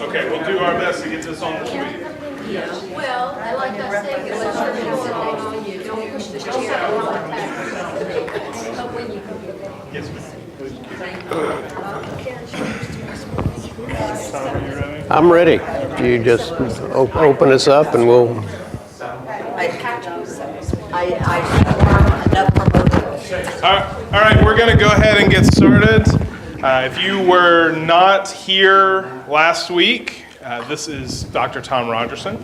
Okay, we'll do our best to get this on the screen. Well, like I said, don't push the chair all the time. But when you can get that. Yes, ma'am. I'm ready. You just open us up and we'll... All right, we're going to go ahead and get started. If you were not here last week, this is Dr. Tom Rodgerson.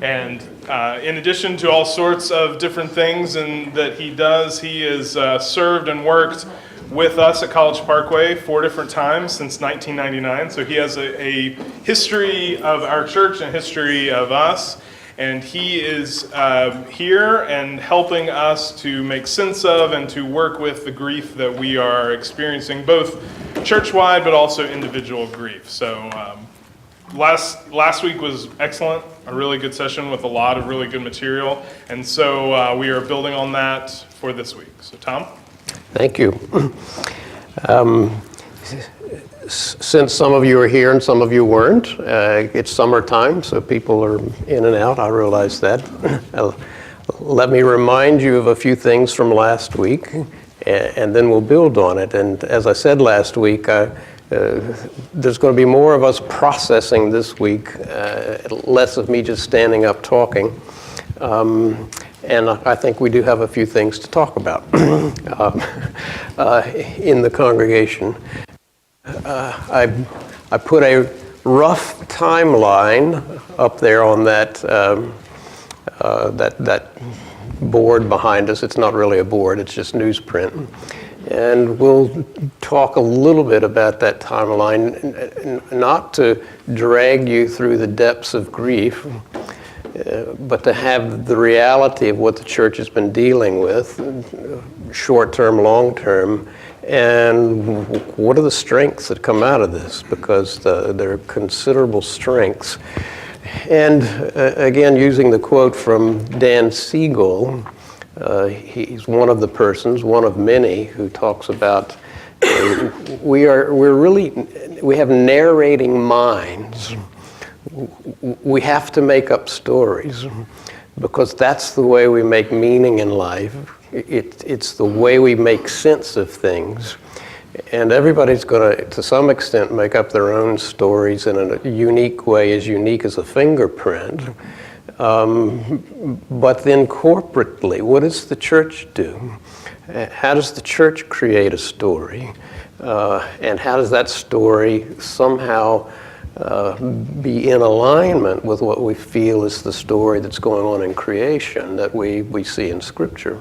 And in addition to all sorts of different things that he does, he has served and worked with us at College Parkway 4 different times since 1999. So he has a history of our church and a history of us. And he is here and helping us to make sense of and to work with the grief that we are experiencing, both church-wide but also individual grief. So last week was excellent, a really good session with a lot of really good material. And so we are building on that for this week. So Tom? Thank you. Since some of you are here and some of you weren't, it's summertime, so people are in and out. I realize that. Let me remind you of a few things from last week, and then we'll build on it. And as I said last week, there's going to be more of us processing this week, less of me just standing up talking. And I think we do have a few things to talk about in the congregation. I put a rough timeline up there on that board behind us. It's not really a board, it's just newsprint. And we'll talk a little bit about that timeline, not to drag you through the depths of grief, but to have the reality of what the church has been dealing with, short-term, long-term, and what are the strengths that come out of this, because there are considerable strengths. And again, using the quote from Dan Siegel, he's one of the persons, one of many, who talks about we have narrating minds. We have to make up stories because that's the way we make meaning in life. It's the way we make sense of things. And everybody's going to some extent, make up their own stories in a unique way, as unique as a fingerprint. But then corporately, what does the church do? How does the church create a story? And how does that story somehow be in alignment with what we feel is the story that's going on in creation that we see in Scripture?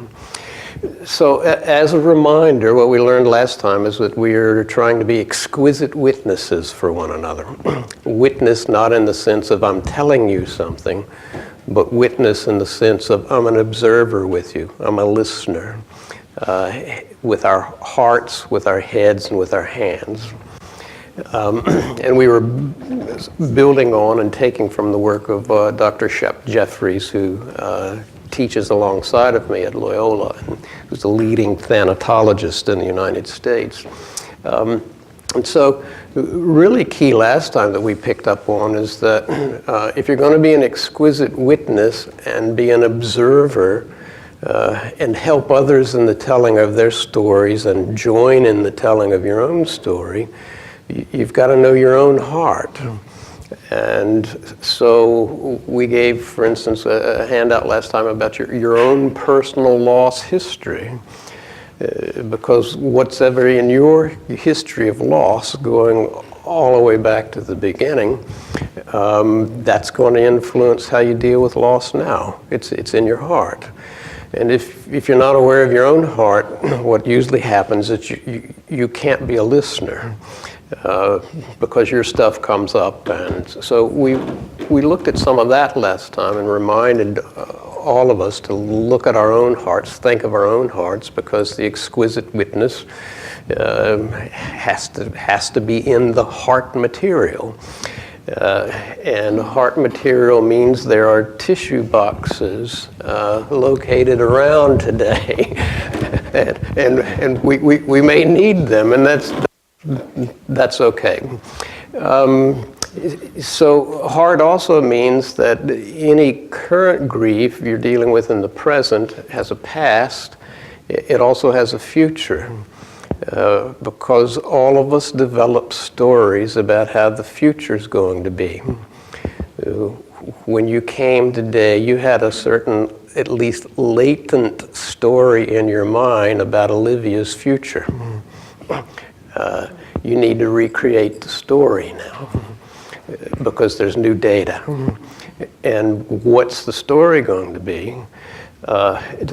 So as a reminder, what we learned last time is that we are trying to be exquisite witnesses for one another. Witness not in the sense of I'm telling you something, but witness in the sense of I'm an observer with you, I'm a listener, with our hearts, with our heads, and with our hands. And we were building on and taking from the work of Dr. Shep Jeffries, who teaches alongside of me at Loyola, and who's a leading thanatologist in the United States. And so really key last time that we picked up on is that if you're going to be an exquisite witness and be an observer and help others in the telling of their stories and join in the telling of your own story, you've got to know your own heart. And so we gave, for instance, a handout last time about your own personal loss history. Because what's ever in your history of loss, going all the way back to the beginning, that's going to influence how you deal with loss now. It's in your heart. And if you're not aware of your own heart, what usually happens is you can't be a listener. Because your stuff comes up. And so we looked at some of that last time and reminded all of us to look at our own hearts, think of our own hearts, because the exquisite witness has to be in the heart material. And heart material means there are tissue boxes located around today. and we may need them, and that's okay. So heart also means that any current grief you're dealing with in the present has a past. It also has a future. Because all of us develop stories about how the future is going to be. When you came today, you had a certain, at least latent story in your mind about Olivia's future. You need to recreate the story now because there's new data. And what's the story going to be?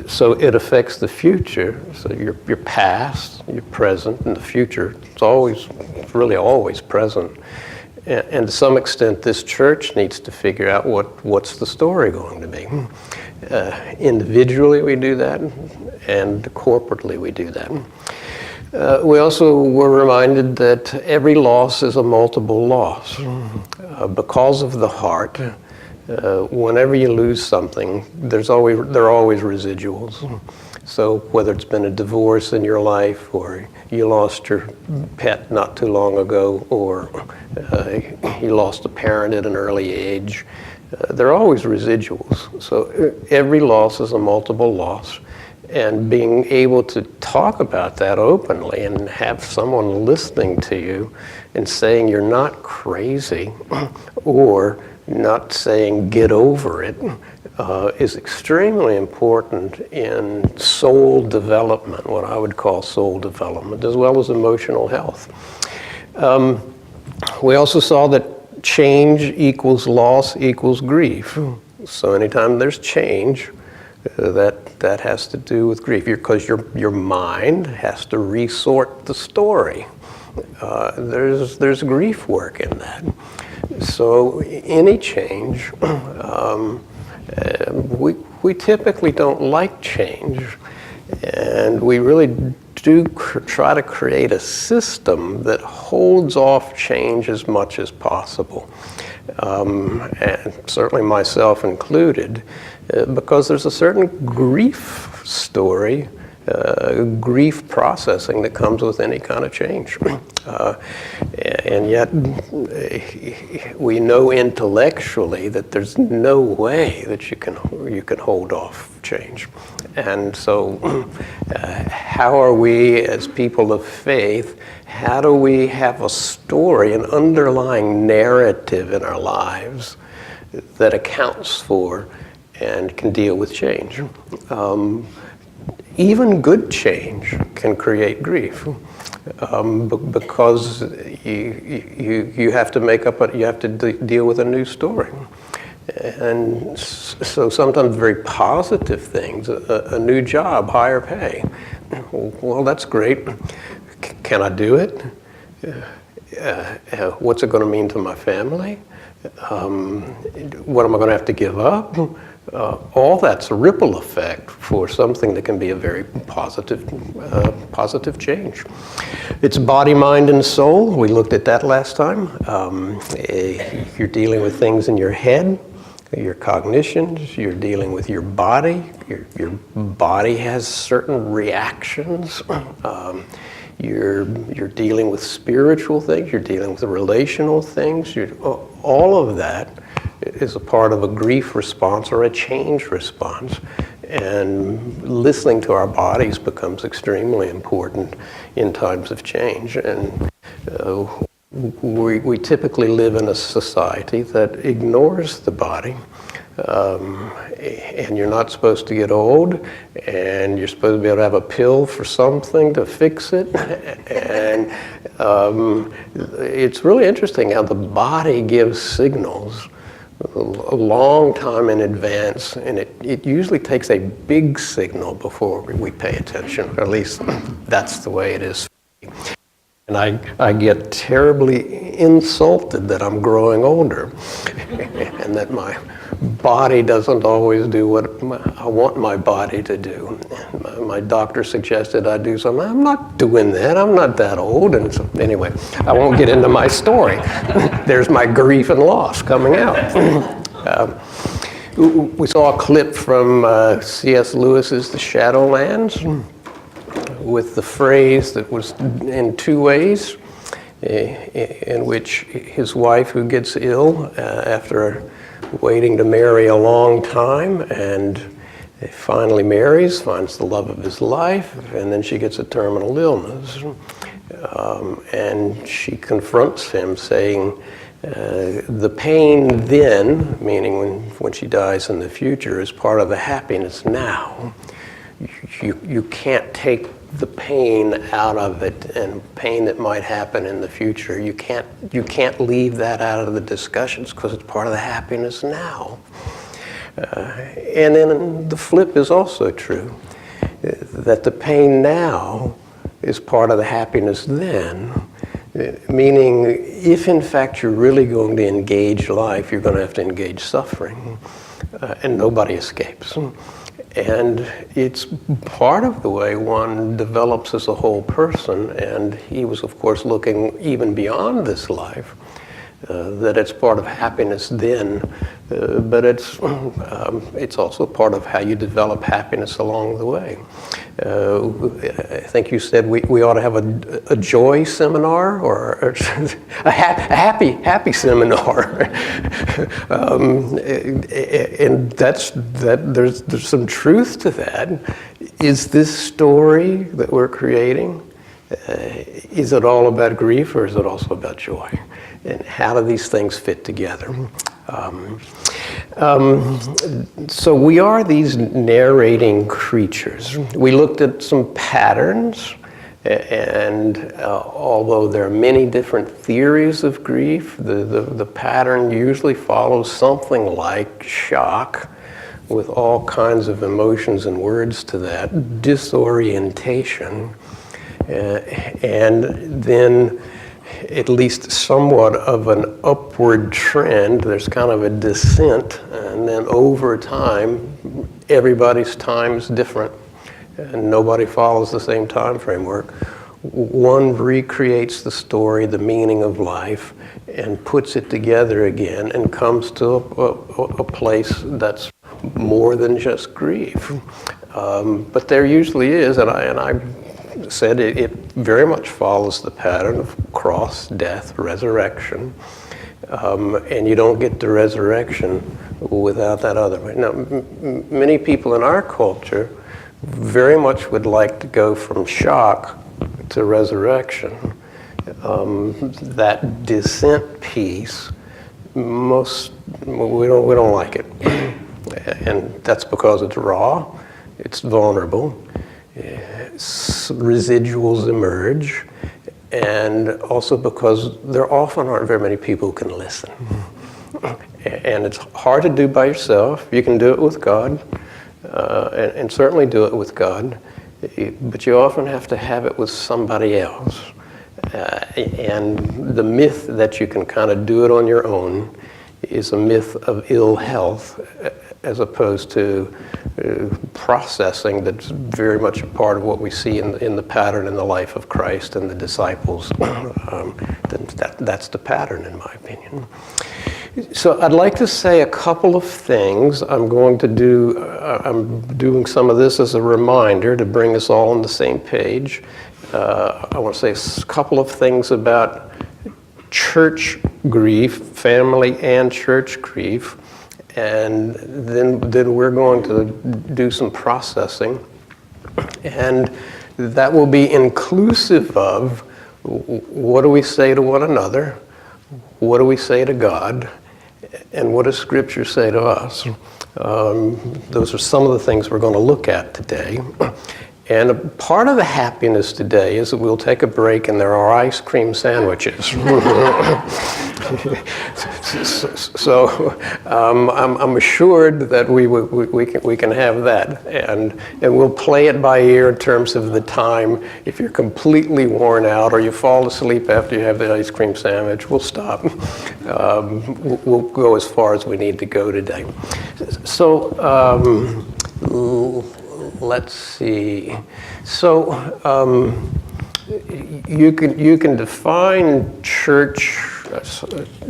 So it affects the future. So your past, your present, and the future. It's really always present. And to some extent, this church needs to figure out what's the story going to be. Individually, we do that, and corporately, we do that. We also were reminded that every loss is a multiple loss. Because of the heart, whenever you lose something, there are always residuals. So whether it's been a divorce in your life, or you lost your pet not too long ago, or you lost a parent at an early age, there are always residuals. So every loss is a multiple loss. And being able to talk about that openly and have someone listening to you and saying you're not crazy, or not saying get over it, is extremely important in soul development, what I would call soul development, as well as emotional health. We also saw that change equals loss equals grief. So anytime there's change, that has to do with grief, because your mind has to resort the story. There's grief work in that. So any change, we typically don't like change, and we really do try to create a system that holds off change as much as possible, and certainly myself included, because there's a certain grief story, grief processing that comes with any kind of change. And yet we know intellectually that there's no way that you can hold off change. And so how are we as people of faith, how do we have a story, an underlying narrative in our lives that accounts for and can deal with change? Even good change can create grief, because you have to deal with a new story. And so sometimes very positive things, a new job, higher pay. Well, that's great. Can I do it? What's it going to mean to my family? What am I going to have to give up? All that's a ripple effect for something that can be a very positive change. It's body, mind, and soul. We looked at that last time. You're dealing with things in your head, your cognitions. You're dealing with your body. Your body has certain reactions. You're dealing with spiritual things. You're dealing with relational things. All of that is a part of a grief response or a change response. And listening to our bodies becomes extremely important in times of change. And we typically live in a society that ignores the body. And you're not supposed to get old, and you're supposed to be able to have a pill for something to fix it. And it's really interesting how the body gives signals a long time in advance, and it usually takes a big signal before we pay attention, or at least that's the way it is. And I get terribly insulted that I'm growing older and that my body doesn't always do what I want my body to do. My doctor suggested I do something. I'm not doing that. I'm not that old. And so, anyway, I won't get into my story. There's my grief and loss coming out. We saw a clip from C.S. Lewis's The Shadowlands with the phrase that was in two ways. in which his wife, who gets ill after waiting to marry a long time, and finally marries, finds the love of his life, and then she gets a terminal illness. And she confronts him saying, the pain then, meaning when she dies in the future, is part of the happiness now. You can't take the pain out of it, and pain that might happen in the future. You can't leave that out of the discussions because it's part of the happiness now. And then the flip is also true, that the pain now is part of the happiness then. Meaning, if in fact you're really going to engage life, you're going to have to engage suffering, and nobody escapes. And it's part of the way one develops as a whole person, and he was, of course, looking even beyond this life, that it's part of happiness then, but it's also part of how you develop happiness along the way. I think you said we ought to have a joy seminar or a happy seminar, and there's some truth to that. Is this story that we're creating? Is it all about grief, or is it also about joy? And how do these things fit together? So we are these narrating creatures. We looked at some patterns, and although there are many different theories of grief, the pattern usually follows something like shock, with all kinds of emotions and words to that, disorientation, and then at least somewhat of an upward trend. There's kind of a descent, and then over time, everybody's time's different, and nobody follows the same time framework. One recreates the story, the meaning of life, and puts it together again, and comes to a place that's more than just grief. But there usually is, and I said it very much follows the pattern of cross, death, resurrection, and you don't get to resurrection without that other way. Now, many people in our culture very much would like to go from shock to resurrection. That descent piece, we don't like it, and that's because it's raw, it's vulnerable. Residuals emerge, and also because there often aren't very many people who can listen. And it's hard to do by yourself. You can do it with God, and certainly do it with God, but you often have to have it with somebody else. And the myth that you can kind of do it on your own is a myth of ill health, as opposed to processing that's very much a part of what we see in the pattern in the life of Christ and the disciples. That's the pattern, in my opinion. So I'd like to say a couple of things. I'm doing some of this as a reminder to bring us all on the same page. I want to say a couple of things about church grief, family and church grief, and then we're going to do some processing, and that will be inclusive of what do we say to one another, what do we say to God, and what does Scripture say to us. Those are some of the things we're going to look at today. And a part of the happiness today is that we'll take a break and there are ice cream sandwiches. So I'm assured that we can have that, and we'll play it by ear in terms of the time. If you're completely worn out or you fall asleep after you have the ice cream sandwich, we'll stop. We'll go as far as we need to go today. So let's see. So you can define church.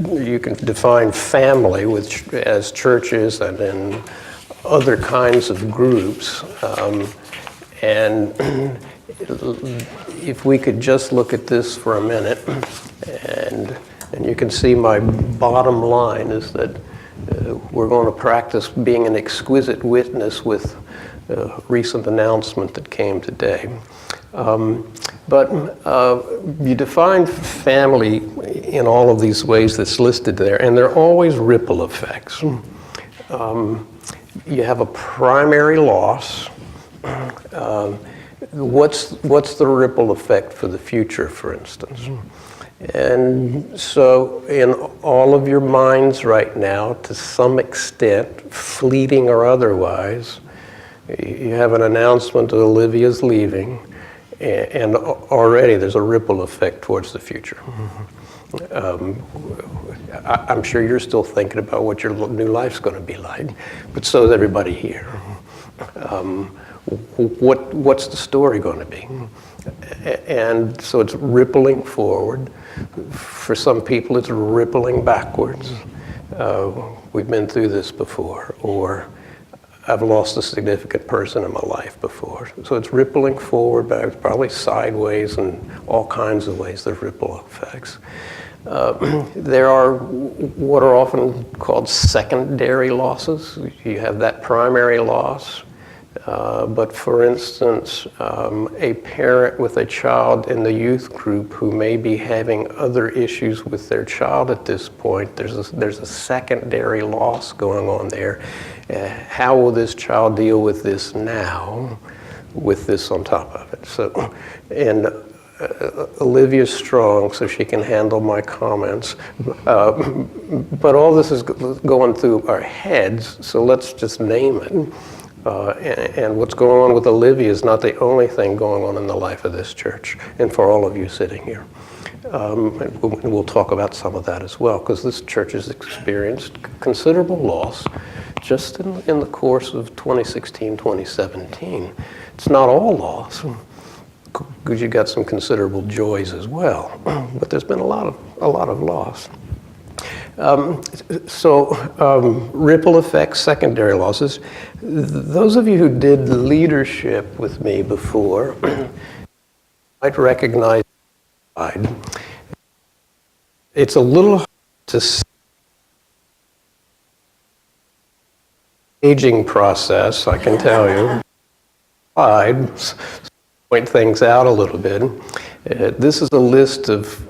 You can define family as churches and then other kinds of groups, and if we could just look at this for a minute, and you can see my bottom line is that we're going to practice being an exquisite witness with a recent announcement that came today. But you define family in all of these ways that's listed there, and they're always ripple effects. You have a primary loss. What's the ripple effect for the future, for instance? And so in all of your minds right now, to some extent, fleeting or otherwise, you have an announcement that Olivia's leaving, and already there's a ripple effect towards the future. I'm sure you're still thinking about what your new life's going to be like, but so is everybody here. What's the story going to be? And so it's rippling forward. For some people, it's rippling backwards. We've been through this before, or I've lost a significant person in my life before. So it's rippling forward, back, probably sideways, and all kinds of ways, there's ripple effects. There are what are often called secondary losses. You have that primary loss. But for instance, a parent with a child in the youth group who may be having other issues with their child at this point, there's a secondary loss going on there. How will this child deal with this now, with this on top of it? So, and Olivia's strong, so she can handle my comments. But all this is going through our heads, so let's just name it. And what's going on with Olivia is not the only thing going on in the life of this church, and for all of you sitting here. And we'll talk about some of that as well, because this church has experienced considerable loss just in the course of 2016, 2017. It's not all loss, because you got some considerable joys as well, but there's been a lot of loss. Ripple effects, secondary losses. Those of you who did leadership with me before might recognize it's a little hard to see the aging process, I can tell you. Point things out a little bit. This is a list of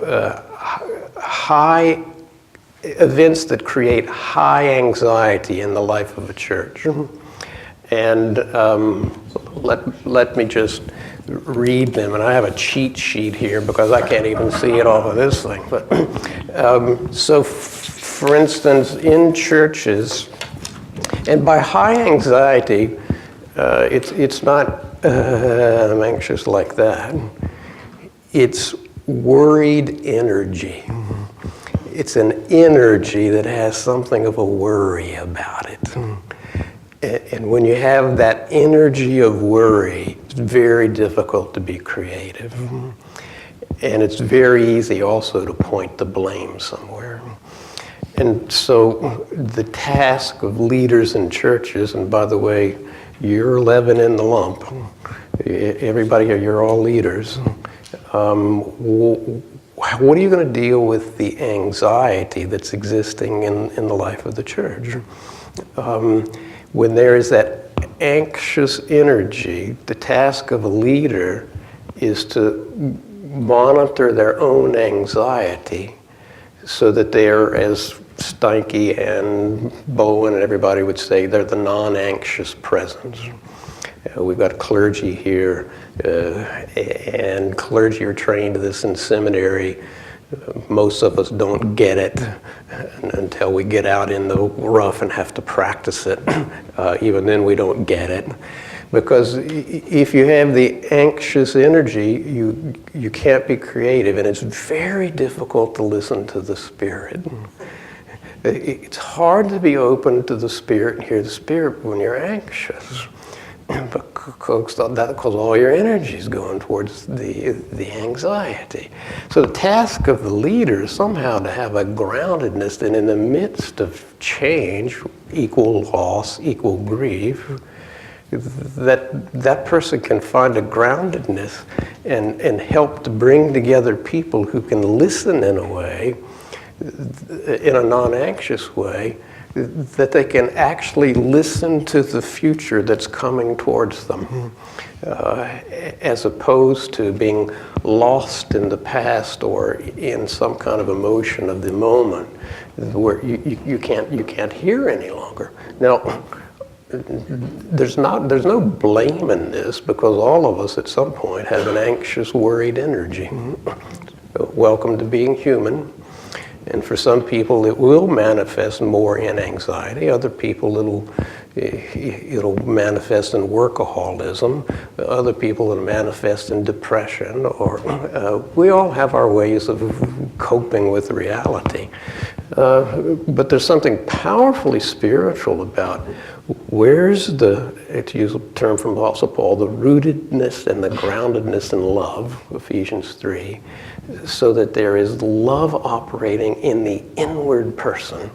high events that create high anxiety in the life of a church. And let me just read them. And I have a cheat sheet here because I can't even see it off of this thing. But so, for instance, in churches, and by high anxiety, it's not I'm anxious like that. It's worried energy. It's an energy that has something of a worry about it. And when you have that energy of worry, it's very difficult to be creative. And it's very easy also to point the blame somewhere. And so the task of leaders in churches, and by the way, you're 11 in the lump. Everybody here, you're all leaders. What are you going to deal with the anxiety that's existing in the life of the church? When there is that anxious energy, the task of a leader is to monitor their own anxiety so that they are, as Steinke and Bowen and everybody would say, they're the non-anxious presence. We've got clergy here, and clergy are trained to this in seminary. Most of us don't get it until we get out in the rough and have to practice it. Even then we don't get it. Because if you have the anxious energy, you can't be creative, and it's very difficult to listen to the Spirit. It's hard to be open to the Spirit and hear the Spirit when you're anxious. Because all your energy is going towards the anxiety. So the task of the leader is somehow to have a groundedness, and in the midst of change, equal loss, equal grief, that person can find a groundedness and help to bring together people who can listen in a way, in a non-anxious way, that they can actually listen to the future that's coming towards them, as opposed to being lost in the past or in some kind of emotion of the moment where you can't hear any longer. Now, there's no blame in this, because all of us at some point have an anxious, worried energy. Welcome to being human. And for some people, it will manifest more in anxiety. Other people, it'll manifest in workaholism. Other people, it'll manifest in depression. Or we all have our ways of coping with reality. But there's something powerfully spiritual about where's to use a term from Apostle Paul, the rootedness and the groundedness in love, Ephesians 3, so that there is love operating in the inward person,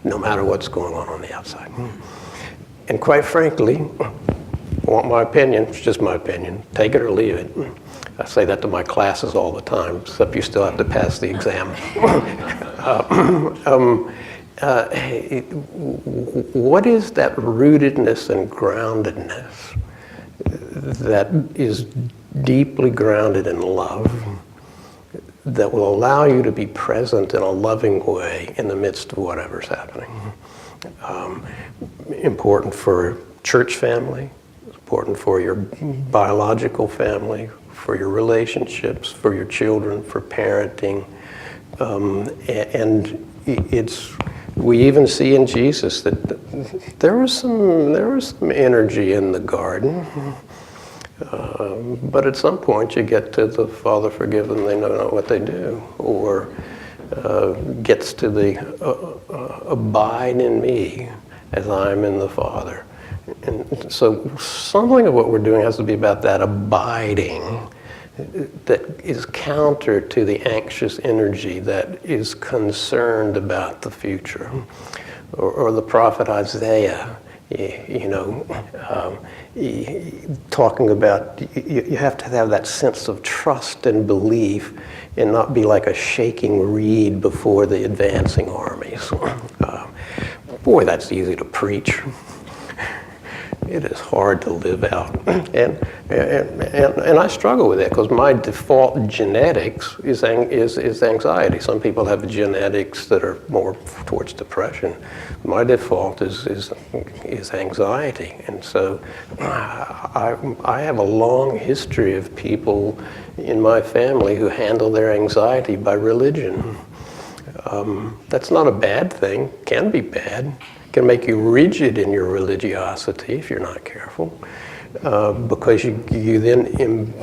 no matter what's going on the outside. And quite frankly, want my opinion, it's just my opinion, take it or leave it. I say that to my classes all the time, except you still have to pass the exam. What is that rootedness and groundedness that is deeply grounded in love, that will allow you to be present in a loving way in the midst of whatever's happening? Important for church family, important for your biological family, for your relationships, for your children, for parenting. And we even see in Jesus that there was some energy in the garden. But at some point you get to the Father forgive them, they know not what they do, or gets to the abide in me as I'm in the Father. And so something of what we're doing has to be about that abiding that is counter to the anxious energy that is concerned about the future. Or the prophet Isaiah, talking about you have to have that sense of trust and belief and not be like a shaking reed before the advancing armies. Boy, that's easy to preach. It is hard to live out, and I struggle with it because my default genetics is anxiety. Some people have genetics that are more towards depression. My default is anxiety, and so I have a long history of people in my family who handle their anxiety by religion. That's not a bad thing. Can be bad. Can make you rigid in your religiosity if you're not careful, because you then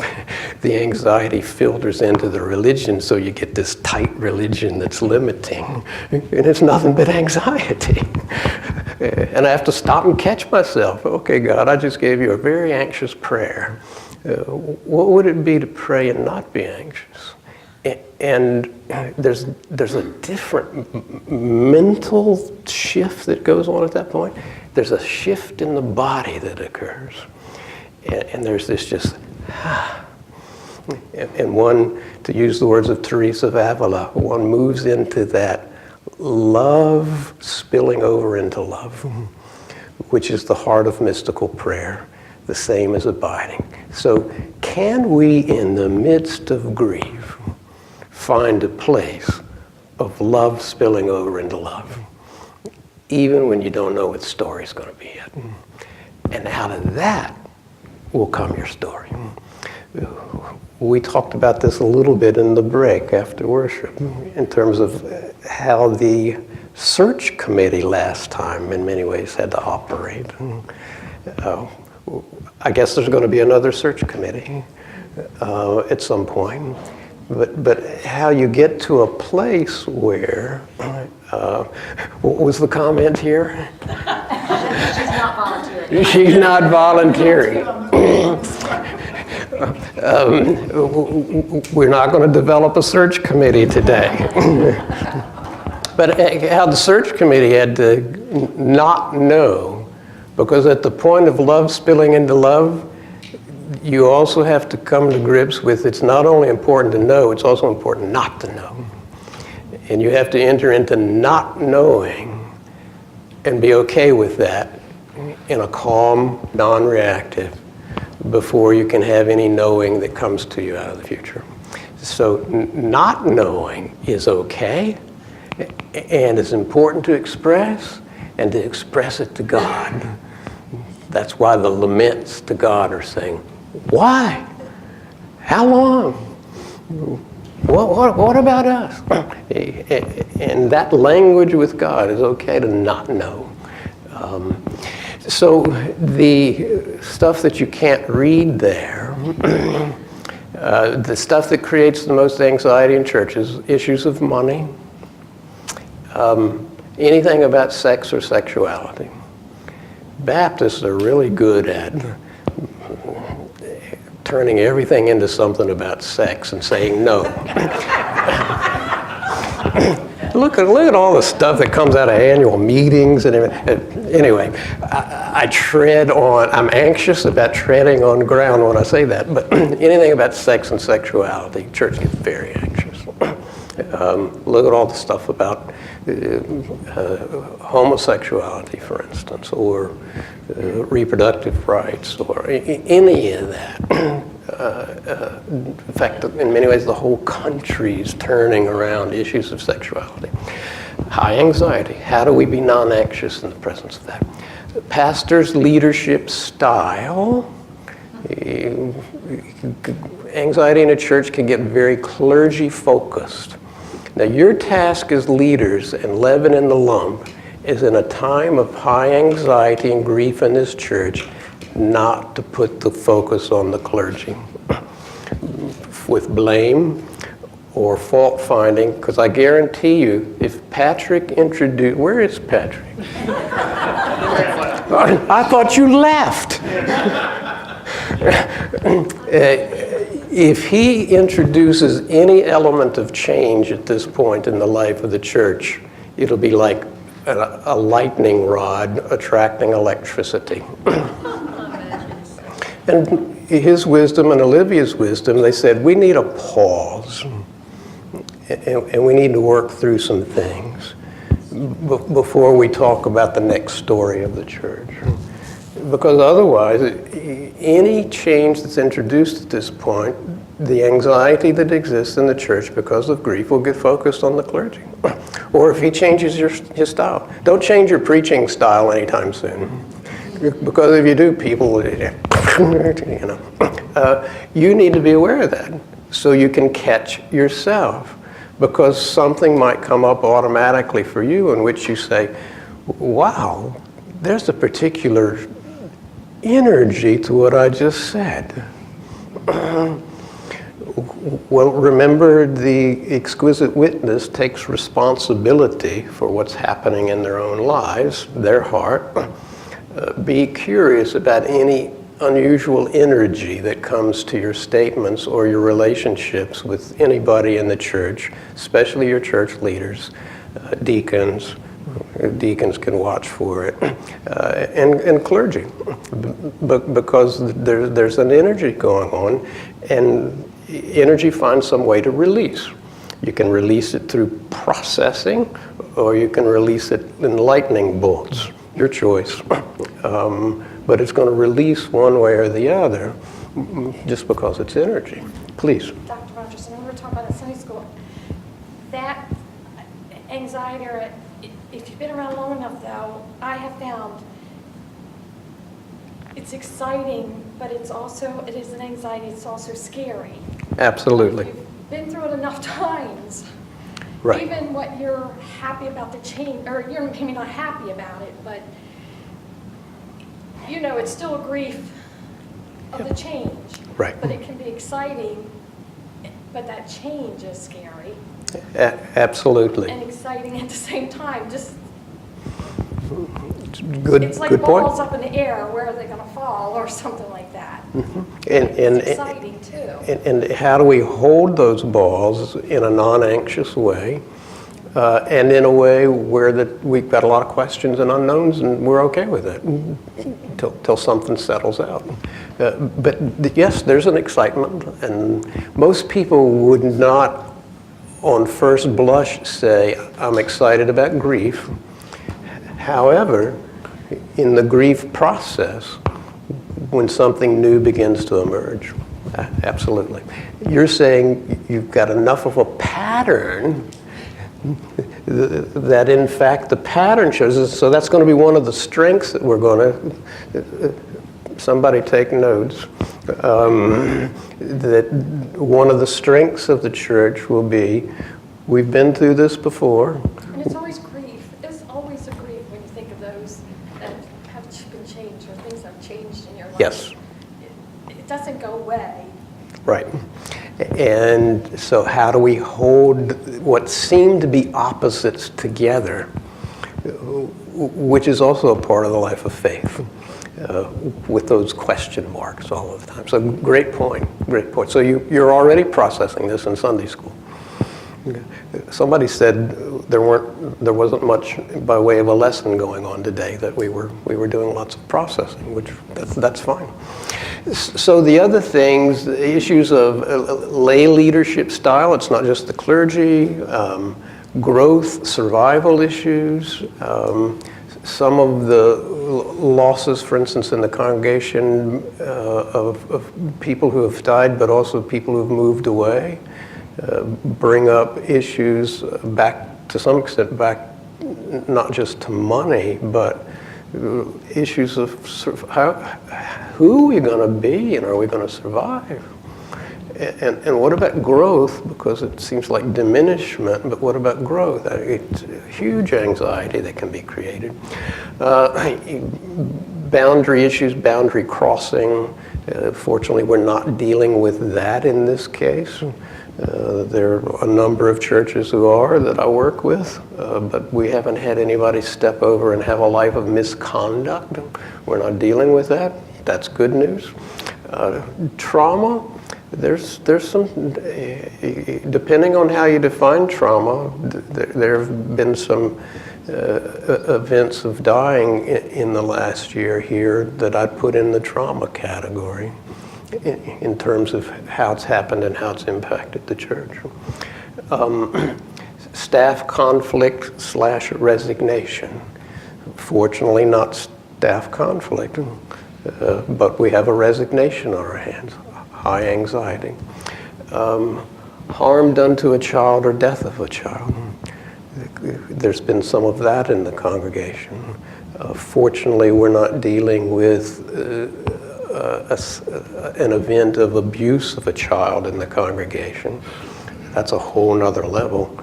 the anxiety filters into the religion, so you get this tight religion that's limiting, and it's nothing but anxiety. And I have to stop and catch myself. Okay, God, I just gave you a very anxious prayer. What would it be to pray and not be anxious? And there's a different mental shift that goes on at that point. There's a shift in the body that occurs. And there's this just, and one, to use the words of Teresa of Avila, one moves into that love spilling over into love, which is the heart of mystical prayer, the same as abiding. So can we, in the midst of grief, find a place of love spilling over into love, even when you don't know what the story's going to be yet? And out of that will come your story. We talked about this a little bit in the break after worship, in terms of how the search committee last time in many ways had to operate. I guess there's going to be another search committee at some point. But how you get to a place where, what was the comment here? She's not volunteering. She's not volunteering. We're not going to develop a search committee today. But how the search committee had to not know Because at the point of love spilling into love, you also have to come to grips with it's not only important to know, it's also important not to know. And you have to enter into not knowing and be okay with that in a calm, non-reactive, before you can have any knowing that comes to you out of the future. So not knowing is okay, and it's important to express, and to express it to God. That's why the laments to God are saying, why? How long? What about us? And that language with God is okay to not know. So the stuff that you can't read there, the stuff that creates the most anxiety in churches, issues of money, anything about sex or sexuality. Baptists are really good at turning everything into something about sex and saying no. Look at all the stuff that comes out of annual meetings and everything. Anyway, I'm anxious about treading on ground when I say that, but anything about sex and sexuality, church gets very anxious. Look at all the stuff about homosexuality, for instance, or reproductive rights, or any of that. In fact, in many ways, the whole country's turning around issues of sexuality. High anxiety. How do we be non-anxious in the presence of that? Pastor's leadership style. Anxiety in a church can get very clergy-focused. Now, your task as leaders and leaven in the lump is in a time of high anxiety and grief in this church not to put the focus on the clergy with blame or fault finding, because I guarantee you, if Patrick introduced, where is Patrick? I thought you left. If he introduces any element of change at this point in the life of the church, it'll be like a lightning rod attracting electricity. And his wisdom and Olivia's wisdom, they said, we need a pause, and we need to work through some things before we talk about the next story of the church. Because otherwise, any change that's introduced at this point, the anxiety that exists in the church because of grief will get focused on the clergy. Or if he changes his style. Don't change your preaching style anytime soon. Because if you do, people, you need to be aware of that so you can catch yourself. Because something might come up automatically for you in which you say, wow, there's a particular energy to what I just said. Well, remember, the exquisite witness takes responsibility for what's happening in their own lives, their heart. Be curious about any unusual energy that comes to your statements or your relationships with anybody in the church, especially your church leaders, deacons. Deacons can watch for it, and clergy, because there's an energy going on, and energy finds some way to release. You can release it through processing, or you can release it in lightning bolts, your choice. But it's going to release one way or the other just because it's energy. Please. Dr. Rodgerson, we were talking about at Sunday school, that anxiety, or if you've been around long enough though, I have found it's exciting, but it is an anxiety, it's also scary. Absolutely. You've been through it enough times. Right. Even what you're happy about the change, or you're maybe not happy about it, but it's still a grief of the change. Right. But it can be exciting, but that change is scary. Absolutely. And exciting at the same time. Just Good. it's like good balls point. up in the air. Where are they going to fall, or something like that? It's exciting too. And how do we hold those balls in a non-anxious way and in a way where that we've got a lot of questions and unknowns, and we're okay with it till something settles out. But yes, there's an excitement, and most people would not, on first blush, say, I'm excited about grief. However, in the grief process, when something new begins to emerge, absolutely. You're saying you've got enough of a pattern that in fact the pattern shows us, so that's going to be one of the strengths that we're going to, somebody take notes, that one of the strengths of the church will be, we've been through this before. And it's always grief. It's always a grief when you think of those that have been changed or things that have changed in your life. Yes. It doesn't go away. Right. And so how do we hold what seem to be opposites together, which is also a part of the life of faith, with those question marks all the time. So great point, great point. So you're already processing this in Sunday school. Somebody said there wasn't much by way of a lesson going on today, that we were doing lots of processing, which that's fine. So the other things, the issues of lay leadership style, it's not just the clergy, growth, survival issues, some of the losses, for instance, in the congregation of people who have died, but also people who have moved away, bring up issues back, to some extent, back not just to money, but issues of sort of who are we going to be and are we going to survive? And what about growth? Because it seems like diminishment, but what about growth? It's huge anxiety that can be created. Boundary issues, boundary crossing. Fortunately, we're not dealing with that in this case. There are a number of churches who are that I work with, but we haven't had anybody step over and have a life of misconduct. We're not dealing with that. That's good news. Trauma, there's some, depending on how you define trauma, there have been some events of dying in the last year here that I'd put in the trauma category, in terms of how it's happened and how it's impacted the church. Staff conflict / resignation. Fortunately, not staff conflict, but we have a resignation on our hands, high anxiety. Harm done to a child or death of a child. There's been some of that in the congregation. Fortunately, we're not dealing with an event of abuse of a child in the congregation. That's a whole nother level.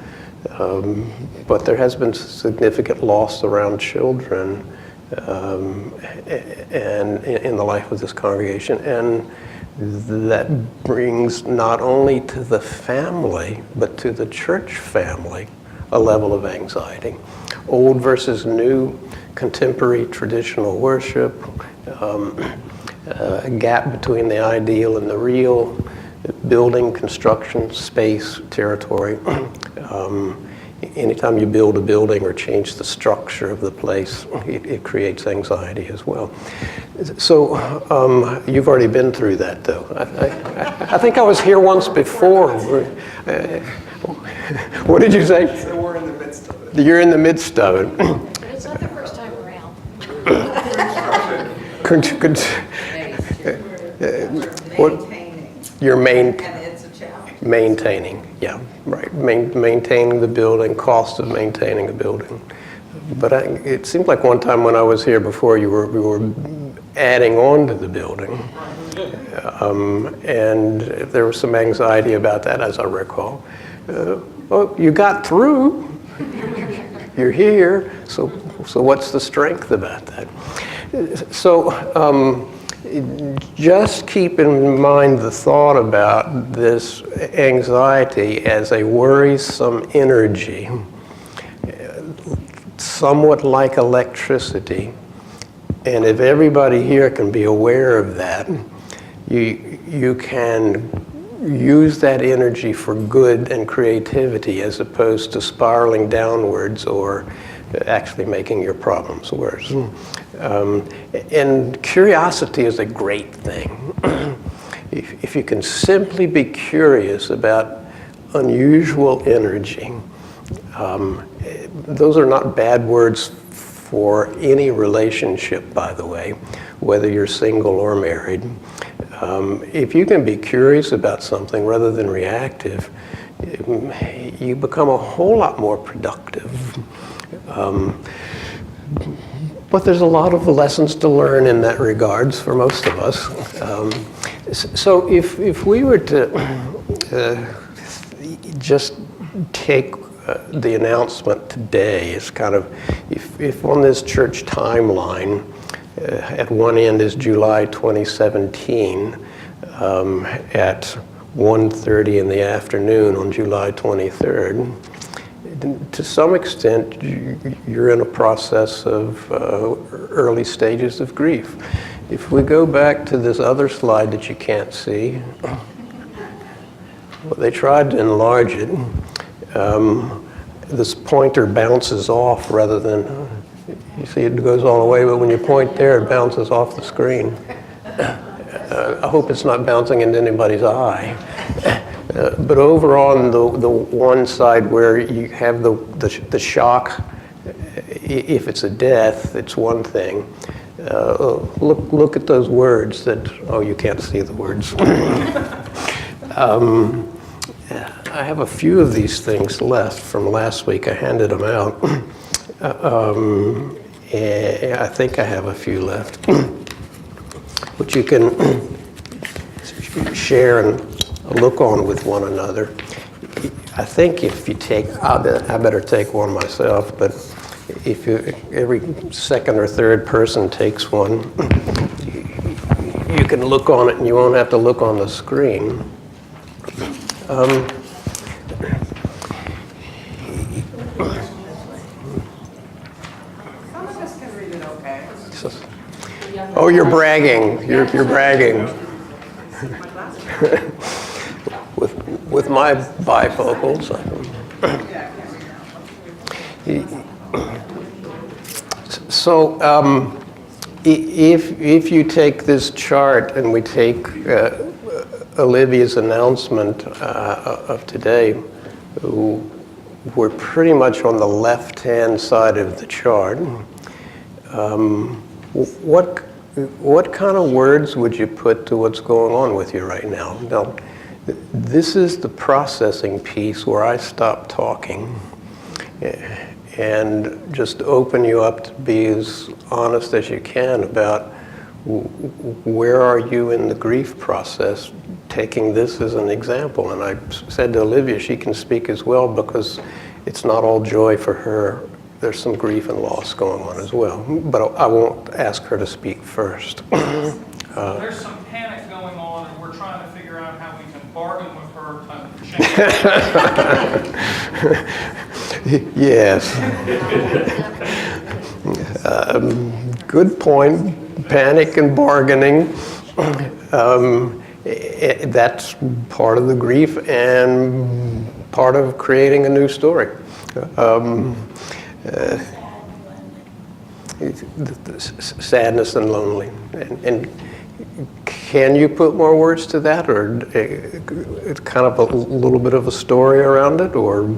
But there has been significant loss around children and in the life of this congregation. And that brings not only to the family, but to the church family, a level of anxiety. Old versus new, contemporary traditional worship, a gap between the ideal and the real, building, construction, space, territory. Anytime you build a building or change the structure of the place, it creates anxiety as well. So you've already been through that, though. I think I was here once before. What did you say? So we're in the midst of it. You're in the midst of it. But it's not the first time around. You're And it's a challenge. maintaining, yeah, right. Maintaining the building, cost of maintaining a building. But it seemed like one time when I was here before, you were adding on to the building. And there was some anxiety about that, as I recall. Well, you got through. You're here. So what's the strength about that? So just keep in mind the thought about this anxiety as a worrisome energy, somewhat like electricity. And if everybody here can be aware of that, you can use that energy for good and creativity as opposed to spiraling downwards or actually making your problems worse. And curiosity is a great thing. If you can simply be curious about unusual energy, those are not bad words for any relationship, by the way, whether you're single or married. If you can be curious about something rather than reactive, you become a whole lot more productive. But there's a lot of lessons to learn in that regards for most of us. So if we were to just take the announcement today, it's kind of, if on this church timeline, at one end is July 2017, at 1:30 in the afternoon on July 23rd, to some extent, you're in a process of early stages of grief. If we go back to this other slide that you can't see, well, they tried to enlarge it. This pointer bounces off rather than, you see it goes all the way, but when you point there, it bounces off the screen. I hope it's not bouncing into anybody's eye. But over on the one side where you have the shock, if it's a death, it's one thing. Look at those words that, oh, you can't see the words. I have a few of these things left from last week. I handed them out. I think I have a few left, which you can share and look on with one another. I think if you take, I better take one myself, but if every second or third person takes one, you can look on it and you won't have to look on the screen. Some of us can read it okay. Oh, you're bragging. You're bragging. With my bifocals. So if you take this chart and we take Olivia's announcement of today, we're pretty much on the left-hand side of the chart. What kind of words would you put to what's going on with you right now? Now, this is the processing piece where I stop talking and just open you up to be as honest as you can about where are you in the grief process, taking this as an example. And I said to Olivia, she can speak as well because it's not all joy for her. There's some grief and loss going on as well. But I won't ask her to speak first. There's some panic going on, and we're trying to figure out how we can bargain with her to change. Yes. Good point. Panic and bargaining. That's part of the grief and part of creating a new story. Sadness and lonely. And can you put more words to that, or it's kind of a little bit of a story around it, or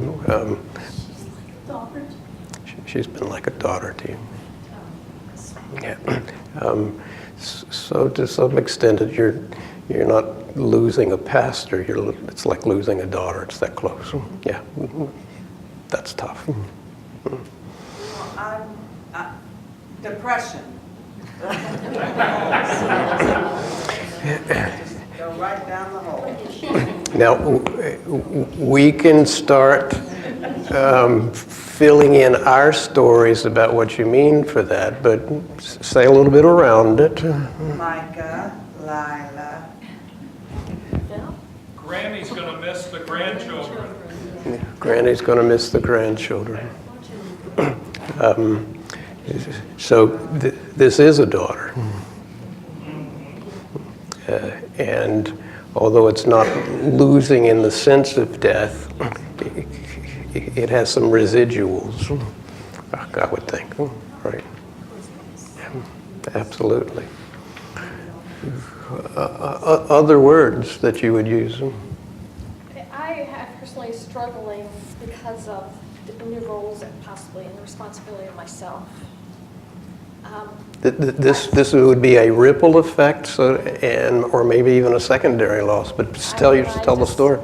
she's been like a daughter to you. Yeah. So to some extent, you're not losing a pastor. It's like losing a daughter. It's that close. Yeah, that's tough. Depression. Go right down the hole. Now, we can start filling in our stories about what you mean for that, but say a little bit around it. Micah, Lila. Granny's going to miss the grandchildren. Granny's going to miss the grandchildren. So this is a daughter. And although it's not losing in the sense of death, it has some residuals, I would think, right? Absolutely. Other words that you would use? I have personally struggling because of the new roles and possibly in the responsibility of myself. This would be a ripple effect, so, or maybe even a secondary loss. But just tell the story.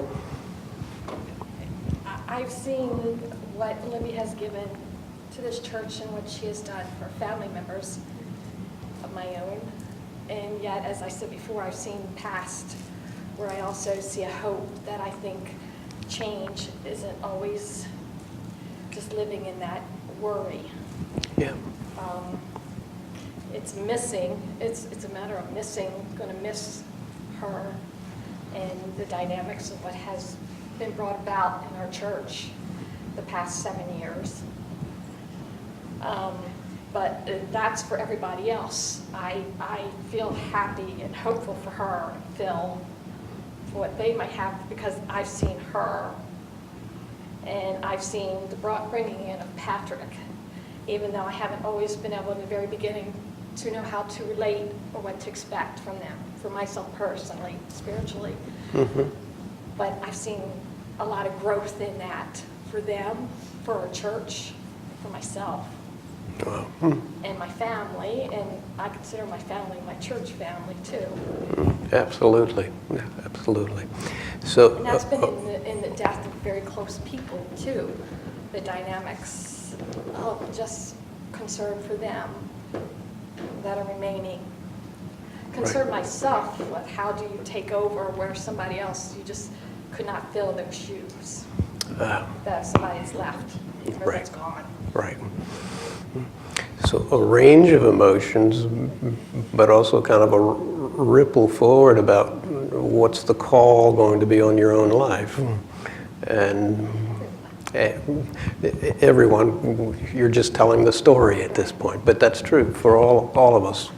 I've seen what Libby has given to this church and what she has done for family members of my own, and yet, as I said before, I've seen past where I also see a hope that I think change isn't always just living in that worry. Yeah. It's missing, it's a matter of missing, going to miss her and the dynamics of what has been brought about in our church the past 7 years. But that's for everybody else. I feel happy and hopeful for her, Phil, for what they might have, because I've seen her and I've seen the bringing in of Patrick, even though I haven't always been able in the very beginning to know how to relate or what to expect from them, for myself personally, spiritually. Mm-hmm. But I've seen a lot of growth in that for them, for our church, for myself, Wow. and my family, and I consider my family my church family too. Absolutely. Yeah, absolutely. So, And that's been in the death of very close people too, the dynamics of just concern for them that are remaining. Concern myself with how do you take over where somebody else, you just could not fill those shoes that somebody's left or Right. that's gone. right. So a range of emotions, but also kind of a ripple forward about what's the call going to be on your own life. And everyone, you're just telling the story at this point, but that's true for all of us.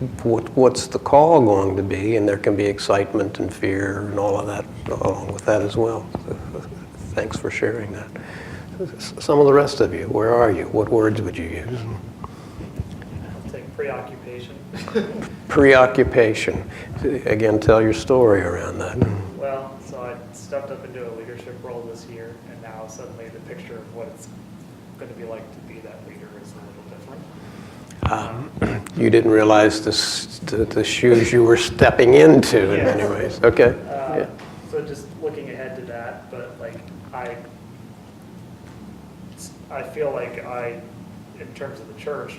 What's the call going to be? And there can be excitement and fear and all of that along with that as well. Thanks for sharing that. Some of the rest of you, where are you? What words would you use? I'll take preoccupation. Preoccupation. Again, tell your story around that. Well, so I stepped up into a leadership role this year, and now suddenly the picture of what it's going to be like to be that leader is a little different. You didn't realize the shoes you were stepping into in many ways. Okay. Yeah. So just looking ahead to that, but like I feel like in terms of the church,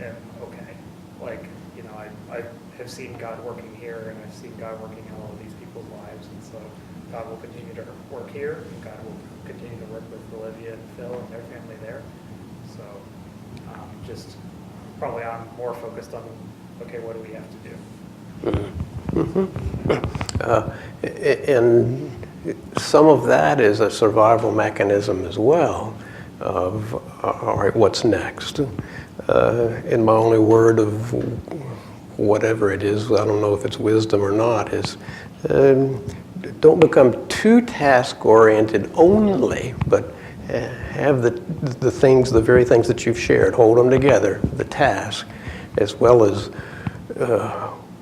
am okay. Like, you know, I have seen God working here, and I've seen God working in all of these people's lives, and so God will continue to work here, and God will continue to work with Olivia and Phil and their family there. So just probably I'm more focused on, okay, what do we have to do? And some of that is a survival mechanism as well of, all right, what's next? In my only word of whatever it is, I don't know if it's wisdom or not, is don't become too task-oriented only, but have the very things that you've shared, hold them together, the task, as well as,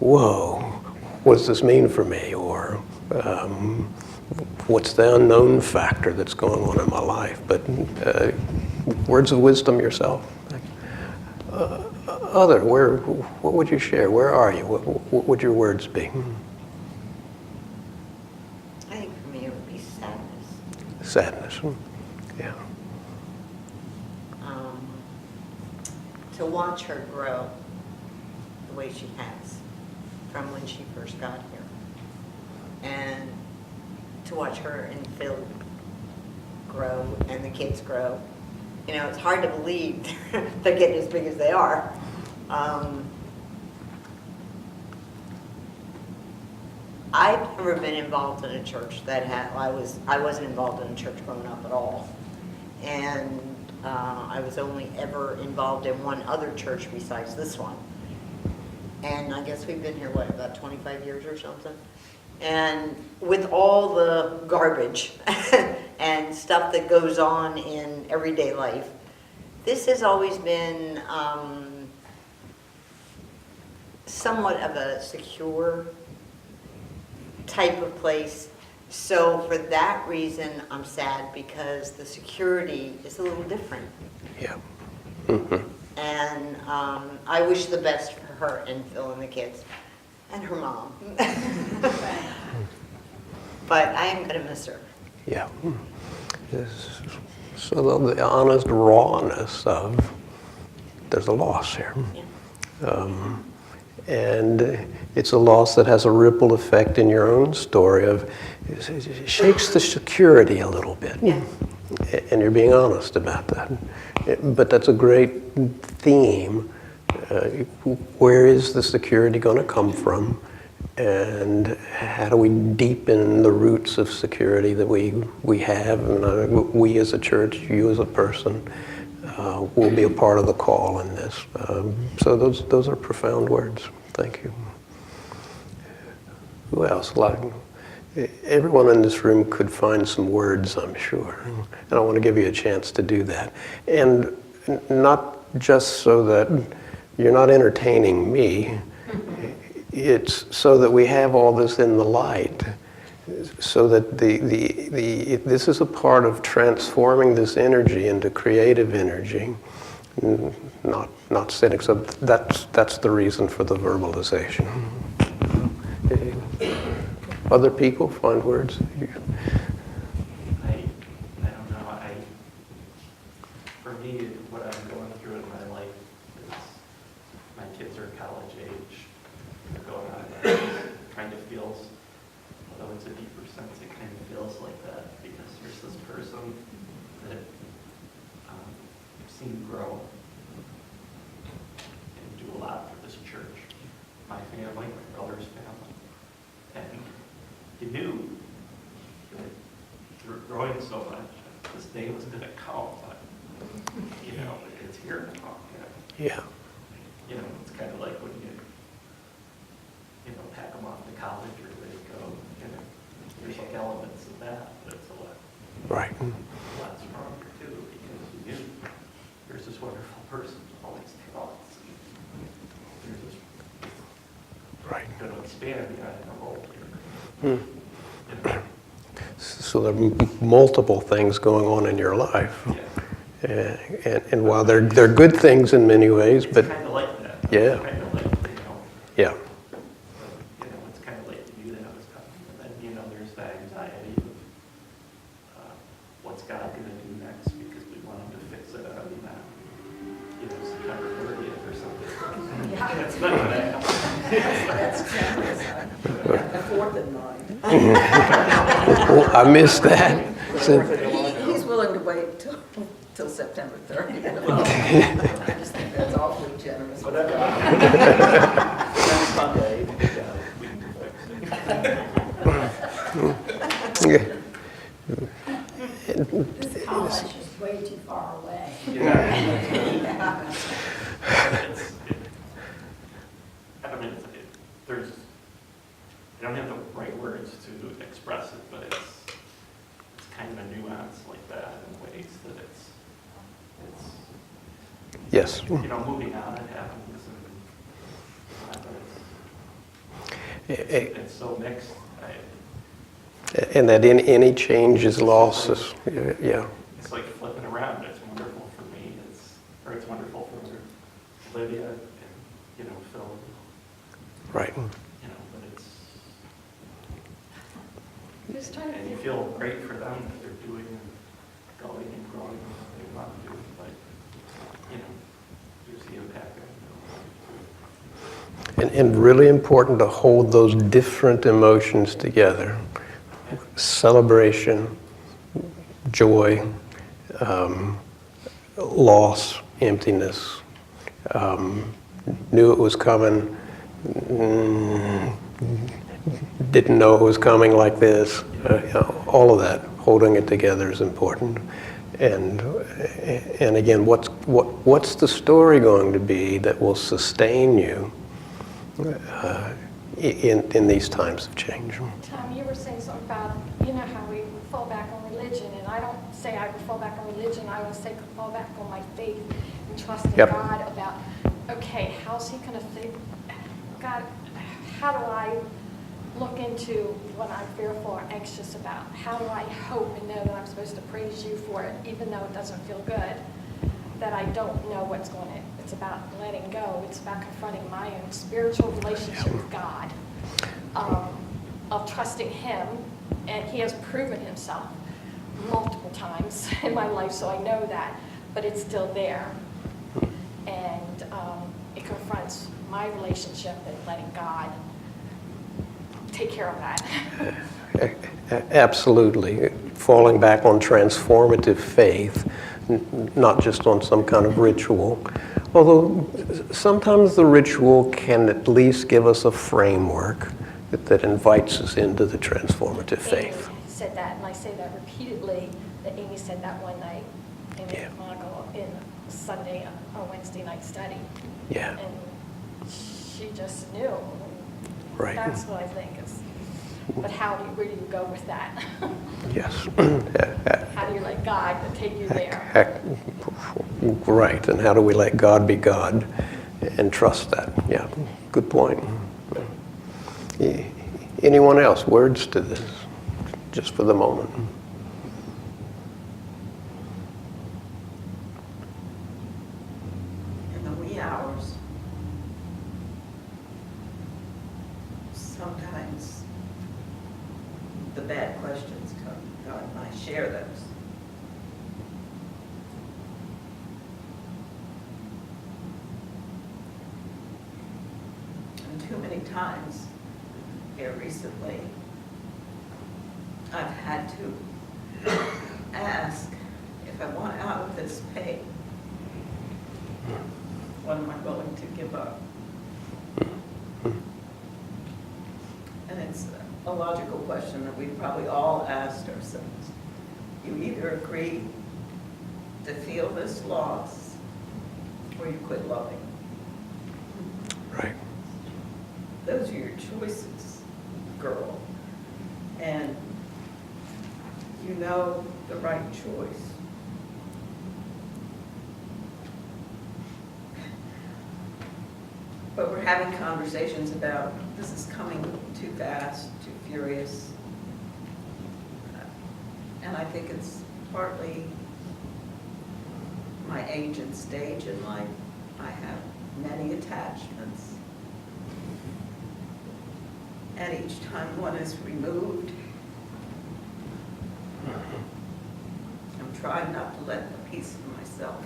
whoa, what does this mean for me? Or what's the unknown factor that's going on in my life? But words of wisdom yourself. What would you share? Where are you? What would your words be? I think for me it would be sadness. Sadness. Yeah. To watch her grow the way she has from when she first got here. And to watch her and Phil grow and the kids grow. You know, it's hard to believe they're getting as big as they are. I've never been involved in a church that I wasn't involved in a church growing up at all. And I was only ever involved in one other church besides this one. And I guess we've been here, what, about 25 years or something? And with all the garbage and stuff that goes on in everyday life, this has always been somewhat of a secure type of place. So for that reason, I'm sad because the security is a little different. Yeah. And I wish the best for her and Phil and the kids and her mom. But I am going to miss her. Yeah. So the honest rawness of there's a loss here. And it's a loss that has a ripple effect in your own story of, it shakes the security a little bit. And you're being honest about that. But that's a great theme. Where is the security going to come from? And how do we deepen the roots of security that we have? And we as a church, you as a person, will be a part of the call in this. So those are profound words. Thank you. Who else? Everyone in this room could find some words, I'm sure. And I want to give you a chance to do that. And not just so that you're not entertaining me, it's so that we have all this in the light, so that this is a part of transforming this energy into creative energy, not cynic. So that's the reason for the verbalization. Other people find words? I don't know. For me, what I'm going through in my life is my kids are college age. They're going on. It kind of feels, although it's a deeper sense, it kind of feels like that because there's this person that I've seen grow and do a lot for this church, my family, my brother's family, and you knew that through growing so much, this day was going to come, but, it's here now. Yeah. It's kind of like when pack them off to college or ready to go, there's like elements of that, but it's a lot stronger too, because you knew there's this wonderful person with all these talents. There's this going to expand beyond a role here. So there are multiple things going on in your life. And while they're good things in many ways, but it's kind of like that. Yeah. It's kind of like, yeah, it's kind of like you knew that was coming. And then, there's the anxiety of what's God going to do next because we want him to fix it on September 30th or something. That's not what That's the 4th and 9. well, I missed that. So, He's willing to wait till September 30th. I just think that's awfully generous. Next Sunday, we can fix it. This college is way too far away. I don't have the right words to express it, but it's kind of a nuance like that in ways that it's yes. moving on, it happens, but it's so mixed. And that in any change is loss. Yeah. It's like flipping around. It's wonderful for me. It's wonderful for Olivia and Phil. Right. But it's and you feel great for them that they're doing and going and growing what they want to do. But there's the impact. And really important to hold those different emotions together. Celebration, joy, loss, emptiness. Knew it was coming, didn't know it was coming like this. All of that, holding it together is important. And again, what's the story going to be that will sustain you in these times of change. Tom, you were saying something about, you know, how we fall back on religion, and I don't say I would fall back on religion, I would say fall back on my faith and trust in Yep. God about, okay, how's he going to think, God, how do I look into what I'm fearful or anxious about? How do I hope and know that I'm supposed to praise you for it, even though it doesn't feel good, that I don't know what's going to, it's about letting go, it's about confronting my own spiritual relationship with God, of trusting him, and he has proven himself multiple times in my life, so I know that, but it's still there. And it confronts my relationship and letting God take care of that. Absolutely. Falling back on transformative faith, not just on some kind of ritual. Although sometimes the ritual can at least give us a framework that invites us into the transformative faith. Amy said that, and I say that repeatedly, that Amy said that one night in Yeah. Monaco in Sunday or Wednesday night study. Yeah. And she just knew. Right. That's what I think is. But where do you go with that? Yes. How do you let God take you there? Right, and how do we let God be God and trust that? Yeah, good point. Anyone else? Words to this, just for the moment. In the wee hours, sometimes the bad questions come. God and I share those. And too many times here recently, I've had to ask if I want out of this pain, what am I willing to give up? And it's a logical question that we've probably all asked ourselves. You either agree to feel this loss, or you quit loving. Right. Those are your choices, girl. And you know the right choice. But we're having conversations about this is coming too fast, too furious. And I think it's partly my age and stage in life. I have many attachments. And each time one is removed, I'm trying not to let a piece of myself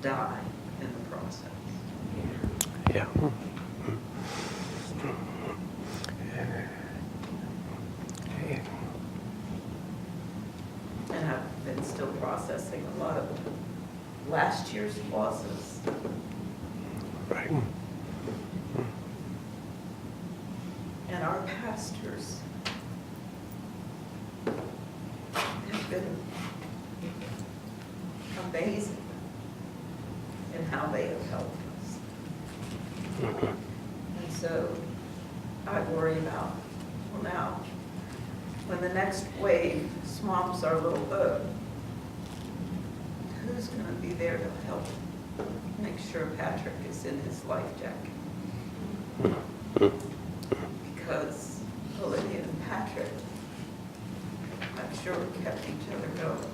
die in the process. Yeah. And I've been still processing a lot of last year's losses. Right. And our pastors have been amazing in how they have helped us. And so I worry about, well now, when the next wave swamps our little boat, who's going to be there to help make sure Patrick is in his life jacket? Because Olivia and Patrick, I'm sure, kept each other going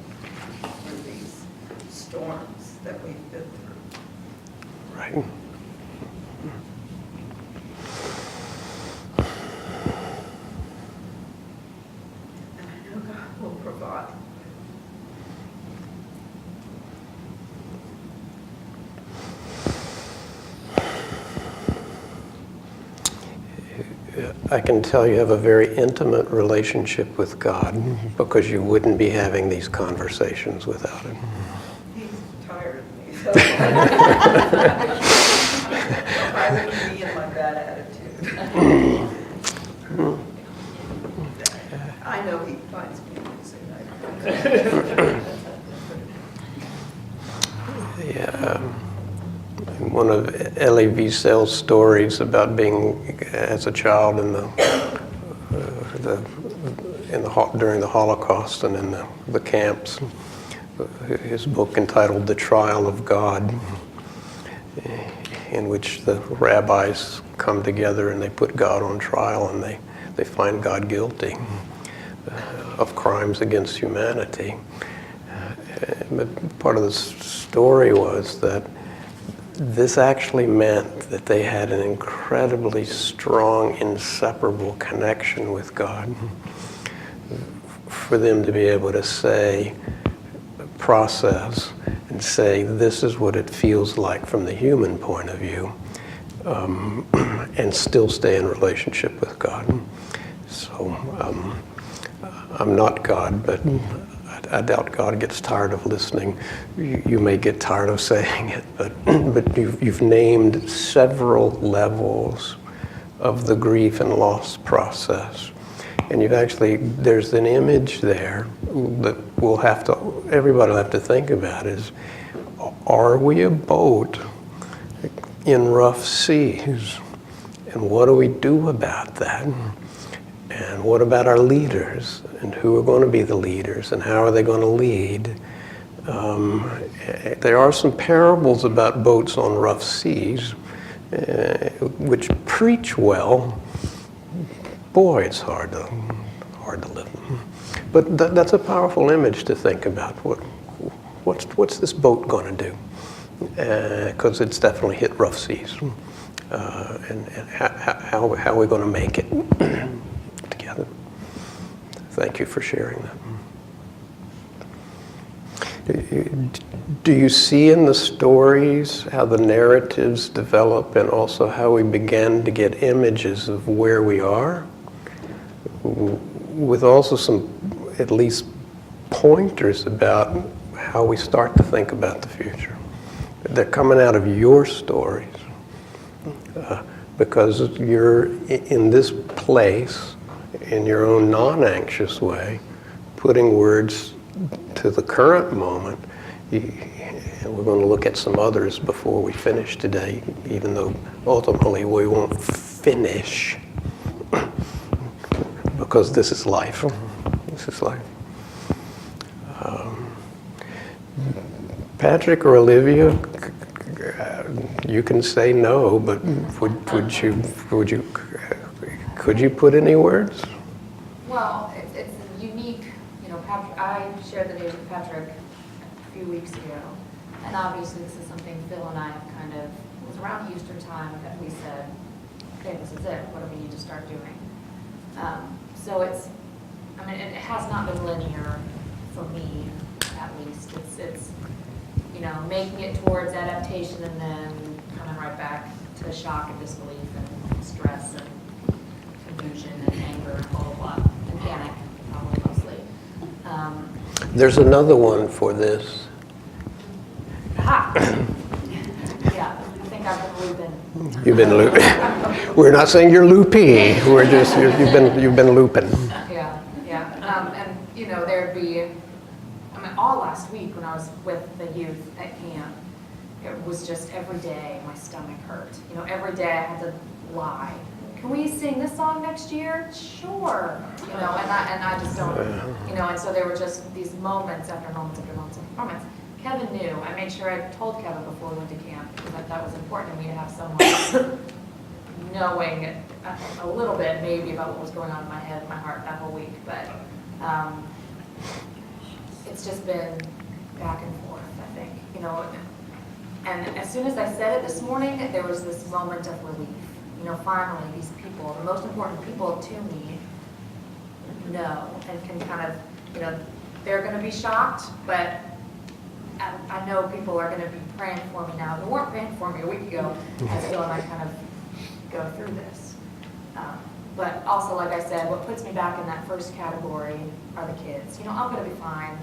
through these storms that we've been through. Right. And I know God will provide. I can tell you have a very intimate relationship with God because you wouldn't be having these conversations without Him. He's tired of me. So tired of me and my bad attitude. I know he finds me amusing. Yeah. One of Elie Wiesel's stories about being as a child in during the Holocaust and in the camps. His book entitled The Trial of God, in which the rabbis come together and they put God on trial and they find God guilty of crimes against humanity. But part of the story was that this actually meant that they had an incredibly strong, inseparable connection with God. For them to be able to say, process, and say, this is what it feels like from the human point of view, and still stay in relationship with God. So I'm not God, but I doubt God gets tired of listening. You may get tired of saying it, but you've named several levels of the grief and loss process. And there's an image there that everybody will have to think about is, are we a boat in rough seas? And what do we do about that? And what about our leaders? And who are going to be the leaders? And how are they going to lead? There are some parables about boats on rough seas, which preach well. Boy, it's hard to live. But that's a powerful image to think about. What's this boat going to do? Because it's definitely hit rough seas. And how are we going to make it together? Thank you for sharing that. Do you see in the stories how the narratives develop and also how we began to get images of where we are? With also some, at least, pointers about how we start to think about the future. They're coming out of your stories because you're in this place, in your own non-anxious way, putting words to the current moment. And we're going to look at some others before we finish today, even though ultimately we won't finish. Because this is life. This is life. Patrick or Olivia, you can say no, but could you put any words? Well, it's unique, Patrick, I shared the news with Patrick a few weeks ago, and obviously this is something Phil and I have it was around Easter time that we said, okay, this is it, what do we need to start doing? So it has not been linear for me, at least. It's making it towards adaptation and then coming right back to shock and disbelief and stress and confusion and anger and blah, blah, blah, and panic, probably mostly. There's another one for this. Aha! Yeah, I think I've been looping. You've been looping. We're not saying you're loopy. We're just you've been looping. Yeah. And there'd be, all last week when I was with the youth at camp, it was just every day my stomach hurt. Every day I had to lie. Can we sing this song next year? Sure. And I just don't. And so there were just these moments after moments after moments after moments. Kevin knew. I made sure I told Kevin before we went to camp because that was important to me to have someone knowing a little bit maybe about what was going on in my head, my heart that whole week. But it's just been back and forth, I think. And as soon as I said it this morning, there was this moment of relief. Finally, these people, the most important people to me, know and can kind of, they're going to be shocked, but I know people are going to be praying for me now. They weren't praying for me a week ago as Phil and I kind of go through this. But also, like I said, what puts me back in that first category are the kids. I'm going to be fine.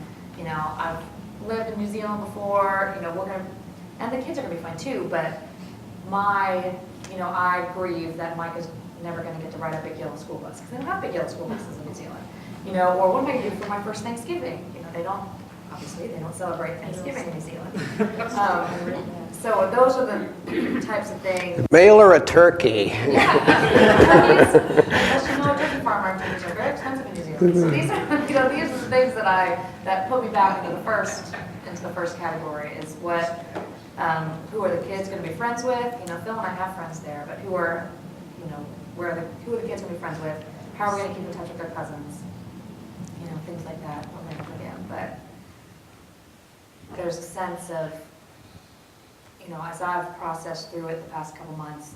I've lived in New Zealand before. We're going to, and the kids are going to be fine too. But I grieve that Mike is never going to get to ride a big yellow school bus because they don't have big yellow school buses in New Zealand. Or what am I going to do for my first Thanksgiving? They don't celebrate Thanksgiving in New Zealand. So those are the types of things. Mail her a turkey. Unless you know, a turkey farmer turkeys are very expensive in New Zealand. So these are, these are the things that put me back into the first category is what, who are the kids going to be friends with? Phil and I have friends there, but who are the kids going to be friends with? How are we going to keep in touch with their cousins? Things like that over and over again. But there's a sense of, as I've processed through it the past couple months,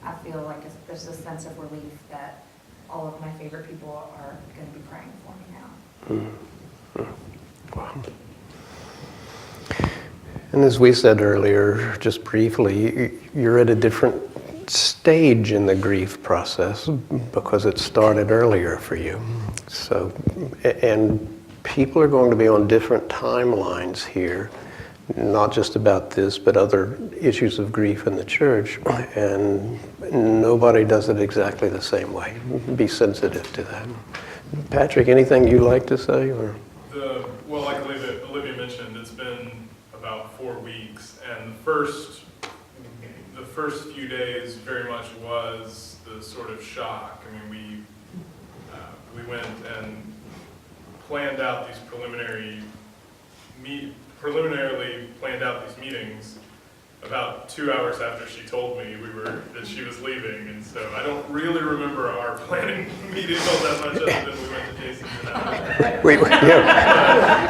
I feel like there's a sense of relief that all of my favorite people are going to be praying for me now. Wow. And as we said earlier, just briefly, you're at a different stage in the grief process because it started earlier for you. So, and people are going to be on different timelines here, not just about this, but other issues of grief in the church, and nobody does it exactly the same way. Be sensitive to that. Patrick, anything you'd like to say? Or? Well, like Olivia mentioned, it's been about 4 weeks, and the first few days very much was the sort of shock. I mean, we went and planned out these preliminarily planned out these meetings about 2 hours after she told me that she was leaving, and so I don't really remember our planning meeting all that much other than we went to Jason's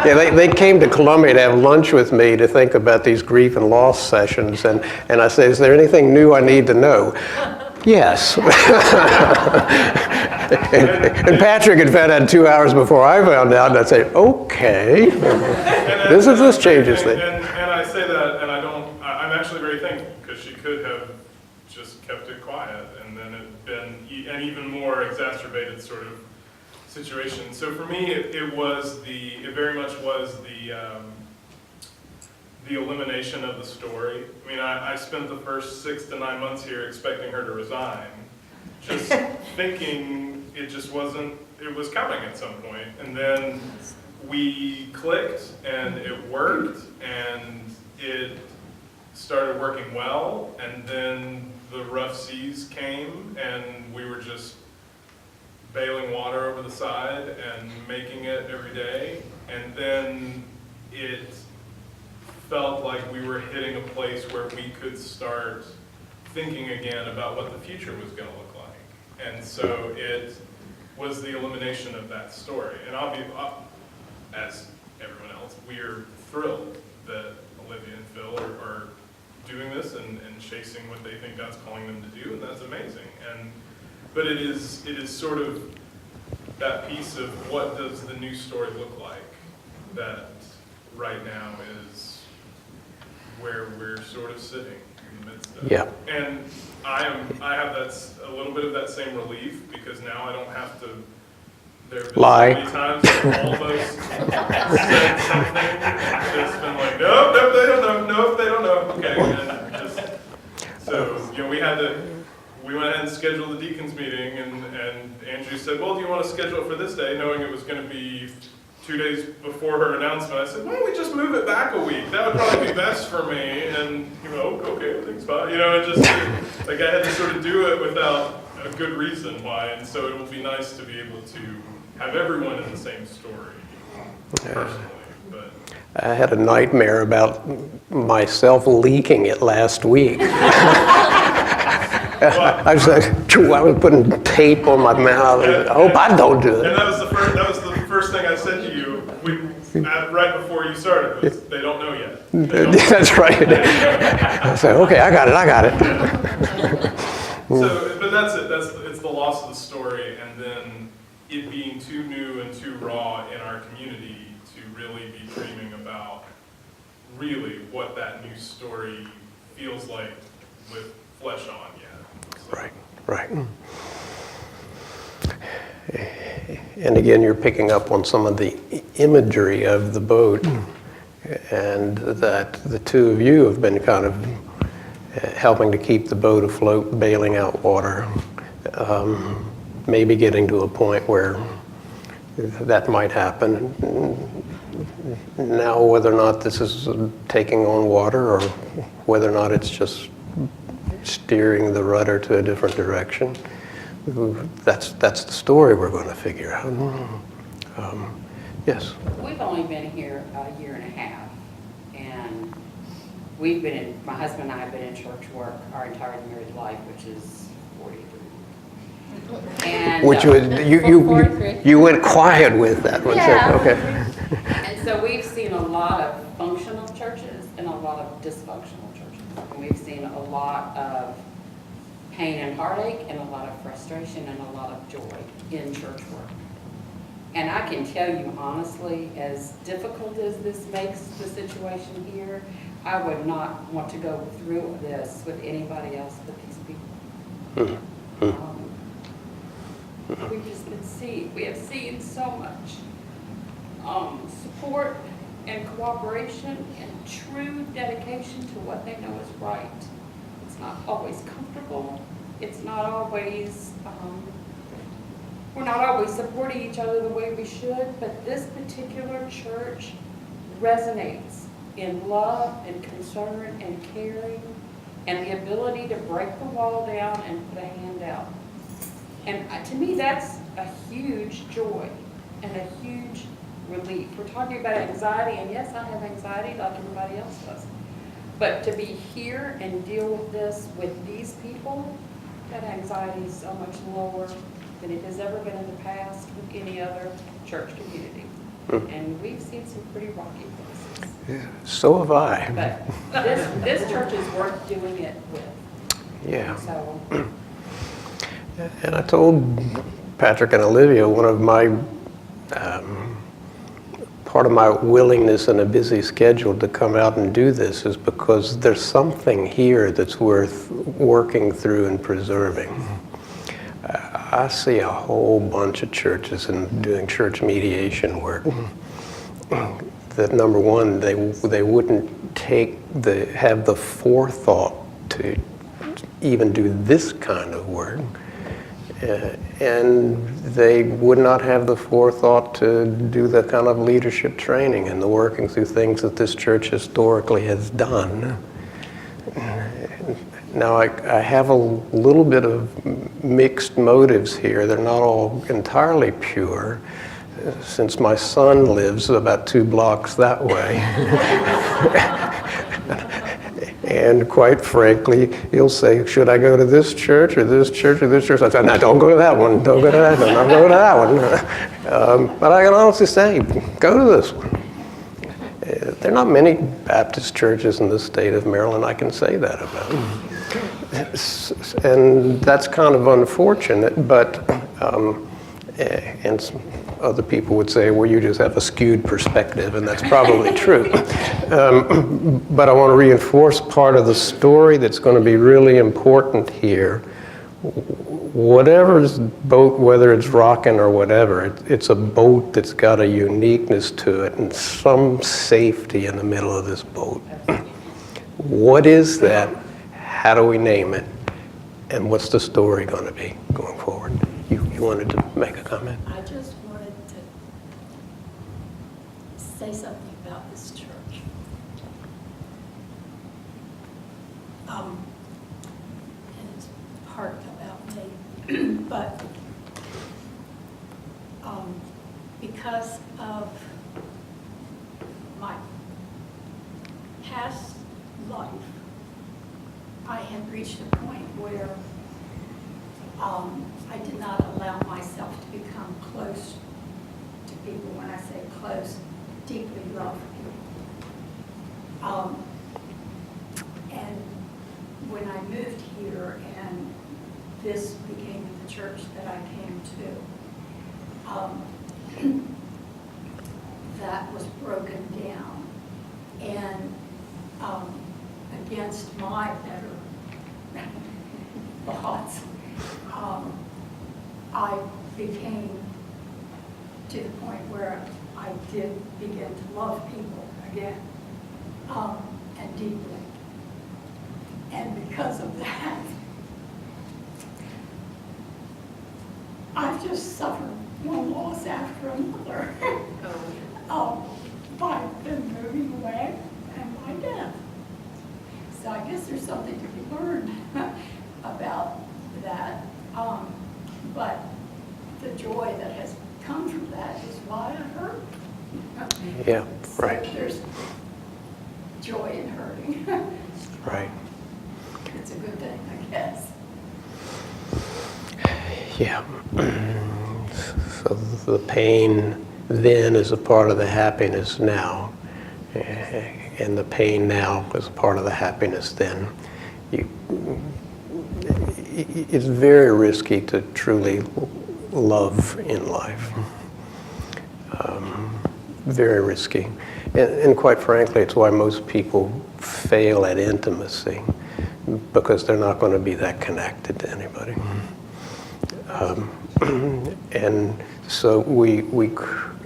and They came to Columbia to have lunch with me to think about these grief and loss sessions, and I said, is there anything new I need to know? Yes. and Patrick had found out 2 hours before I found out, and I'd say, okay, this changes things. And I say that, and I'm actually very thankful, because she could have just kept it quiet, and then it'd been an even more exacerbated sort of situation. So for me, it very much was the elimination of the story. I mean, I spent the first 6 to 9 months here expecting her to resign, just thinking it was coming at some point. And then we clicked, and it worked, and it started working well, and then the rough seas came, and we were just bailing water over the side and making it every day. And then it felt like we were hitting a place where we could start thinking again about what the future was going to look like. And so it was the elimination of that story. And as everyone else, we are thrilled that Olivia and Phil are doing this and chasing what they think God's calling them to do, and that's amazing. But it is sort of that piece of what does the new story look like that right now is where we're sort of sitting in the midst of. Yeah. And I have a little bit of that same relief, because now I don't have to. There have been Lie. so many times I've almost said something that's been like, nope, they don't know, they don't know. Okay, and just so we went ahead and scheduled the deacons meeting, and Andrew said, well, do you want to schedule it for this day, knowing it was going to be 2 days before her announcement. I said, why don't we just move it back a week? That would probably be best for me. And, okay, everything's fine. It just, like, I had to sort of do it without a good reason why. And so it will be nice to be able to have everyone in the same story, personally. But I had a nightmare about myself leaking it last week. I was putting tape on my mouth. I hope I don't do it. And that was the first thing I said to you right before you started was, they don't know yet. That's right. I said, okay, I got it. So, but that's it. It's the loss of the story, and then it being too new and too raw in our community to really be dreaming about really what that new story feels like with flesh on yet. So. Right. And again, you're picking up on some of the imagery of the boat, and that the two of you have been kind of helping to keep the boat afloat, bailing out water, maybe getting to a point where that might happen. Now, whether or not this is taking on water or whether or not it's just steering the rudder to a different direction, that's the story we're going to figure out. Yes? We've only been here a year and a half, and we've been in, my husband and I have been in church work our entire married life, which is 43. And, Which you went quiet with that one. Yeah. Okay. And so we've seen a lot of functional churches and a lot of dysfunctional churches. And we've seen a lot of pain and heartache and a lot of frustration and a lot of joy in church work. And I can tell you honestly, as difficult as this makes the situation here, I would not want to go through this with anybody else but these people. We've just we have seen so much support and cooperation and true dedication to what they know is right. It's not always comfortable. It's not always, we're not always supporting each other the way we should, but this particular church resonates in love and concern and caring and the ability to break the wall down and put a hand out. And to me, that's a huge joy and a huge relief. We're talking about anxiety, and yes, I have anxiety like everybody else does. But to be here and deal with this with these people, that anxiety is so much lower than it has ever been in the past with any other church community. And we've seen some pretty rocky places. Yeah, so have I. But this church is worth doing it with. Yeah. So. And I told Patrick and Olivia one of my part of my willingness in a busy schedule to come out and do this is because there's something here that's worth working through and preserving. I see a whole bunch of churches and doing church mediation work that, number one, they wouldn't have the forethought to even do this kind of work. And they would not have the forethought to do the kind of leadership training and the working through things that this church historically has done. Now, I have a little bit of mixed motives here. They're not all entirely pure, since my son lives about 2 blocks that way. And quite frankly, he'll say, should I go to this church or this church or this church? I said, no, don't go to that one, don't go to that one, don't go to that one. But I can honestly say, go to this one. There are not many Baptist churches in the state of Maryland I can say that about. And that's kind of unfortunate, but, and other people would say, well, you just have a skewed perspective, and that's probably true. But I want to reinforce part of the story that's going to be really important here. Whatever's boat, whether it's rocking or whatever, it's a boat that's got a uniqueness to it and some safety in the middle of this boat. What is that? How do we name it? And what's the story going to be going forward? You wanted to make a comment? I just wanted to say something about this church. And it's part about me, but because of my past life, I had reached a point where I did not allow myself to become close to people. When I say close, deeply love people. And when I moved here and this became the church that I came to, that was broken down. And against my better thoughts, I became to the point where I did begin to love people again, and deeply. And because of that, I've just suffered one loss after another. by them moving away and my death. So I guess there's something to be learned about that. But the joy that has come from that is why I hurt. Yeah, So right, there's joy in hurting. right. It's a good thing, I guess. Yeah. So the pain then is a part of the happiness now, and the pain now is a part of the happiness then. It's very risky to truly love in life. Very risky. And quite frankly, it's why most people fail at intimacy, because they're not going to be that connected to anybody. And so we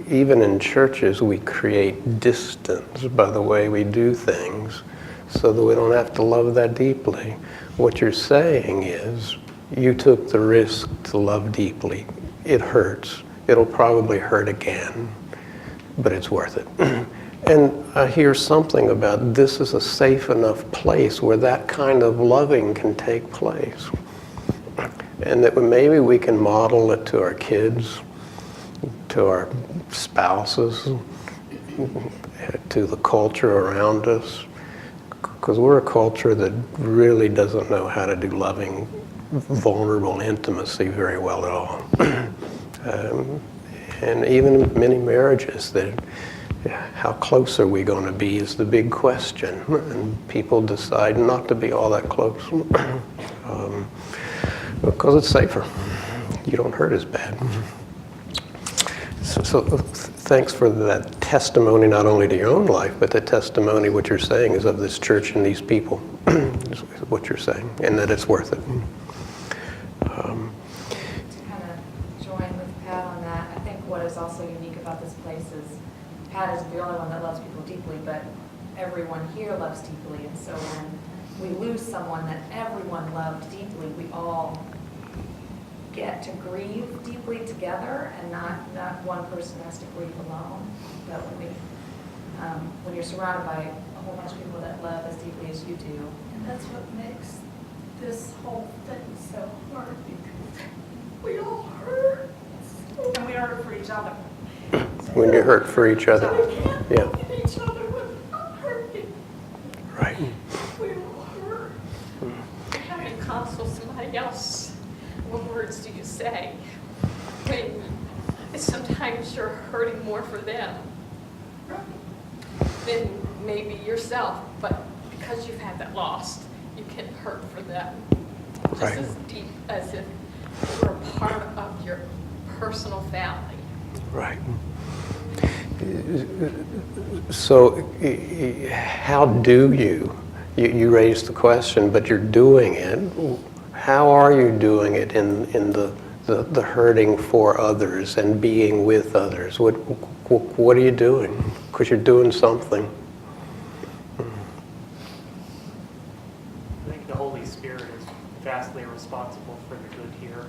even in churches, we create distance by the way we do things so that we don't have to love that deeply. What you're saying is, you took the risk to love deeply. It hurts. It'll probably hurt again, but it's worth it. And I hear something about this is a safe enough place where that kind of loving can take place. And that maybe we can model it to our kids, to our spouses, to the culture around us. Because we're a culture that really doesn't know how to do loving, vulnerable intimacy very well at all. And even in many marriages, how close are we going to be is the big question. And people decide not to be all that close. Because it's safer. You don't hurt as bad. So thanks for that testimony, not only to your own life, but the testimony, what you're saying, is of this church and these people, is what you're saying, and that it's worth it. To kind of join with Pat on that, I think what is also unique about this place is Pat is the only one that loves people deeply, but everyone here loves deeply. And so when we lose someone that everyone loved deeply, we all get to grieve deeply together, and not one person has to grieve alone. But when you're surrounded by a whole bunch of people that love as deeply as you do, And that's what makes this whole thing so hard, because we all hurt. And we hurt for each other. When you hurt for each other. We can't Yeah. look at each other without hurting. Right. We all hurt. Having counsel somebody else, what words do you say when sometimes you're hurting more for them than maybe yourself, but because you've had that loss, you can hurt for them just Right. as deep as if you were a part of your personal family. Right. So how do you raised the question, but you're doing it. How are you doing it in the hurting for others and being with others? What are you doing? Because you're doing something. I think the Holy Spirit is vastly responsible for the good here.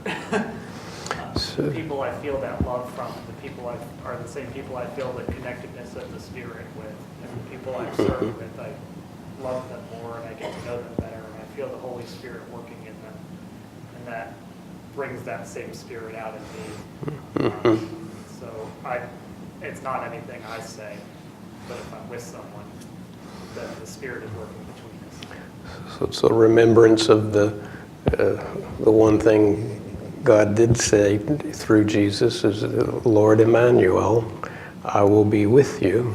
The people I feel that love from, and the people are the same people I feel the connectedness of the Spirit with, and the people I serve with, I love them more and I get to know them better, and I feel the Holy Spirit working in them, and that brings that same Spirit out in me. So it's not anything I say, but if I'm with someone, then the Spirit is working between us. So it's a remembrance of the one thing God did say through Jesus is, Lord Emmanuel, I will be with you.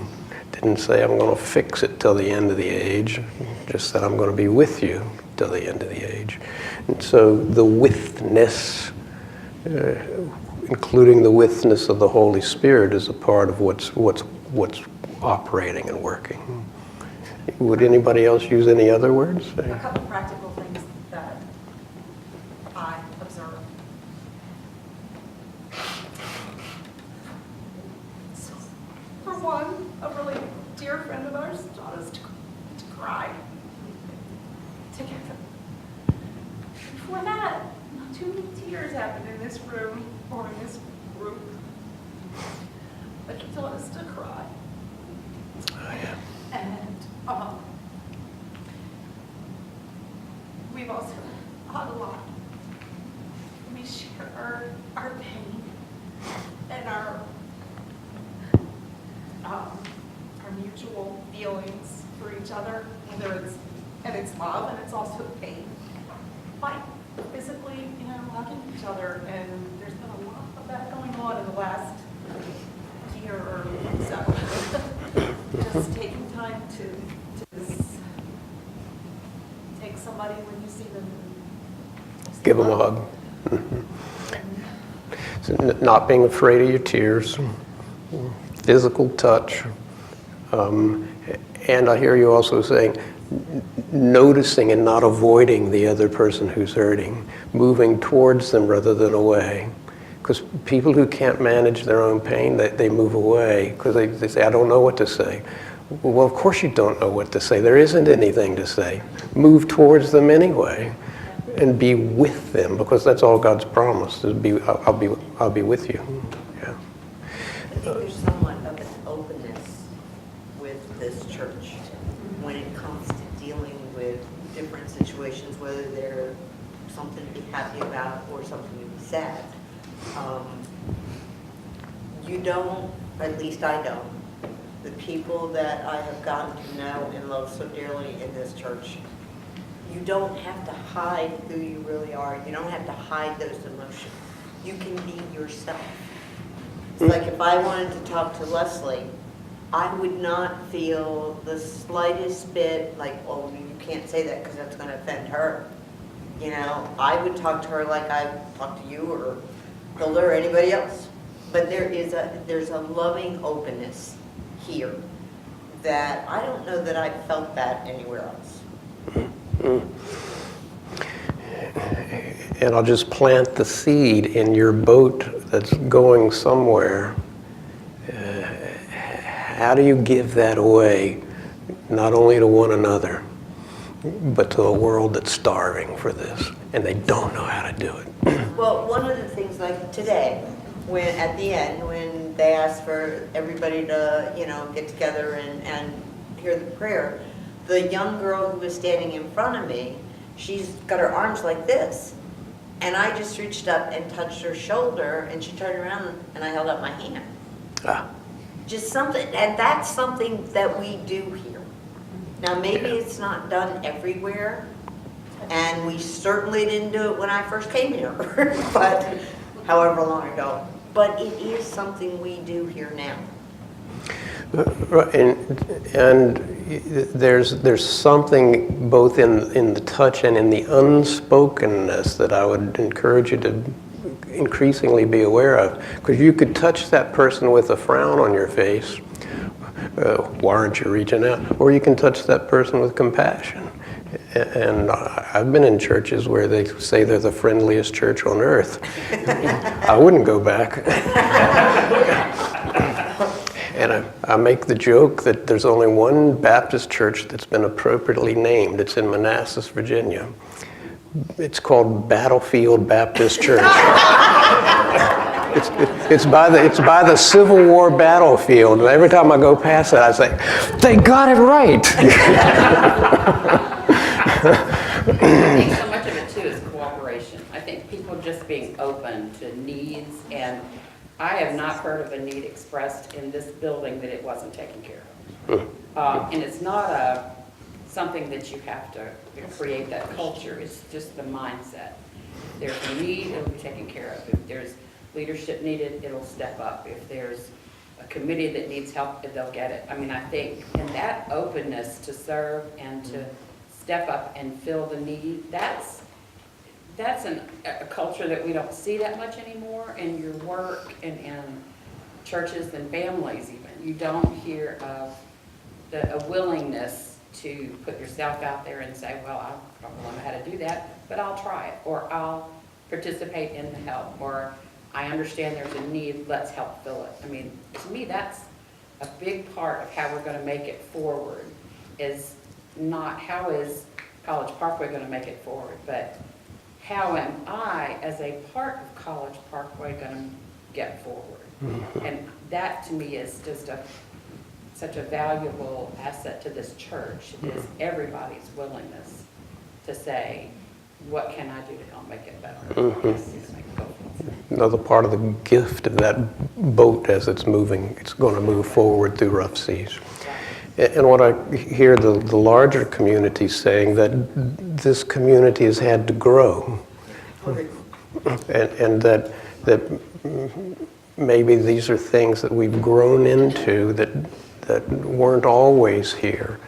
Didn't say I'm going to fix it till the end of the age, just that I'm going to be with you till the end of the age. And so the withness, including the withness of the Holy Spirit, is a part of what's operating and working. Would anybody else use any other words? a couple practical things that I observe. For one, a really dear friend of ours taught us to cry together. Before that, not too many tears happened in this room or in this group. But he taught us to cry. And we've also had a lot. We share our pain and our mutual feelings for each other, whether it's love and it's also pain. By physically, hugging each other, and there's been a lot of that going on in the last year or so. Just taking time to take somebody when you see them. Give them a hug. So not being afraid of your tears, physical touch. And I hear you also saying, noticing and not avoiding the other person who's hurting, moving towards them rather than away. Because people who can't manage their own pain, they move away because they say, I don't know what to say. Well, of course you don't know what to say. There isn't anything to say. Move towards them anyway and be with them, because that's all God's promised, is I'll be with you. Yeah. I think there's somewhat of an openness with this church when it comes to dealing with different situations, whether they're something to be happy about or something to be sad. You don't, at least I don't, the people that I have gotten to know and love so dearly in this church, you don't have to hide who you really are. You don't have to hide those emotions. You can be yourself. It's like if I wanted to talk to Leslie, I would not feel the slightest bit like, oh, you can't say that because that's going to offend her. I would talk to her like I talk to you or Hilda or anybody else. But there's a loving openness here that I don't know that I've felt that anywhere else. And I'll just plant the seed in your boat that's going somewhere. How do you give that away, not only to one another, but to a world that's starving for this, and they don't know how to do it? Well, one of the things like today, when at the end, when they asked for everybody to, get together and hear the prayer, the young girl who was standing in front of me, she's got her arms like this. And I just reached up and touched her shoulder, and she turned around and I held up my hand. Just something, and that's something that we do here. Now, maybe it's not done everywhere, and we certainly didn't do it when I first came here, but however long ago. But it is something we do here now. Right, and there's something both in the touch and in the unspokenness that I would encourage you to increasingly be aware of. Because you could touch that person with a frown on your face, why aren't you reaching out? Or you can touch that person with compassion. And I've been in churches where they say they're the friendliest church on earth. I wouldn't go back. And I make the joke that there's only one Baptist church that's been appropriately named. It's in Manassas, Virginia. It's called Battlefield Baptist Church. It's by the Civil War battlefield. And every time I go past it, I say, they got it right. I think so much of it too is cooperation. I think people just being open to needs, and I have not heard of a need expressed in this building that it wasn't taken care of. And it's not something that you have to create that culture. It's just the mindset. If there's a need, it'll be taken care of. If there's leadership needed, it'll step up. If there's a committee that needs help, they'll get it. I mean, I think in that openness to serve and to step up and fill the need, that's a culture that we don't see that much anymore in your work and in churches and families even. You don't hear of a willingness to put yourself out there and say, well, I don't know how to do that, but I'll try it, or I'll participate in the help, or I understand there's a need, let's help fill it. I mean, to me, that's a big part of how we're going to make it forward, is not how is College Parkway going to make it forward, but how am I, as a part of College Parkway, going to get forward? And that, to me, is just such a valuable asset to this church is everybody's willingness to say, what can I do to help make it better? Yes, make both. Another part of the gift of that boat as it's moving, it's going to move forward through rough seas. And what I hear the larger community saying, that this community has had to grow. And that maybe these are things that we've grown into that weren't always here.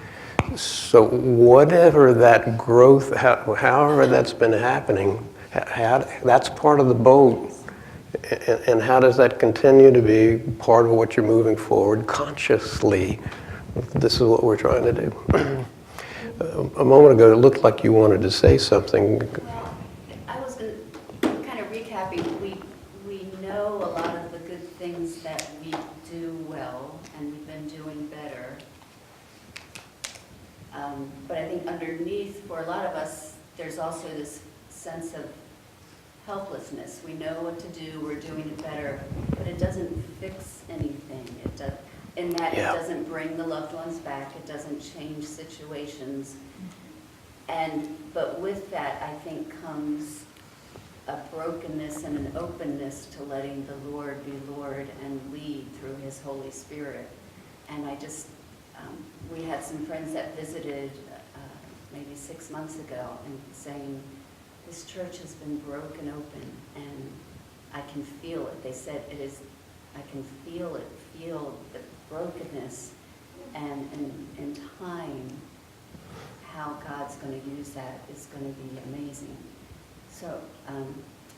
So whatever that growth, however that's been happening, that's part of the boat. And how does that continue to be part of what you're moving forward consciously? This is what we're trying to do. A moment ago, it looked like you wanted to say something. Well, I was kind of recapping. We know a lot of the good things that we do well, and we've been doing better. But I think underneath, for a lot of us, there's also this sense of helplessness. We know what to do, we're doing it better, but it doesn't fix anything. In that it doesn't bring the loved ones back, it doesn't change situations. But with that, I think comes a brokenness and an openness to letting the Lord be Lord and lead through His Holy Spirit. And I just, we had some friends that visited maybe 6 months ago and saying, this church has been broken open and I can feel it. They said it is, I can feel it, feel the brokenness, and in time, how God's going to use that is going to be amazing. So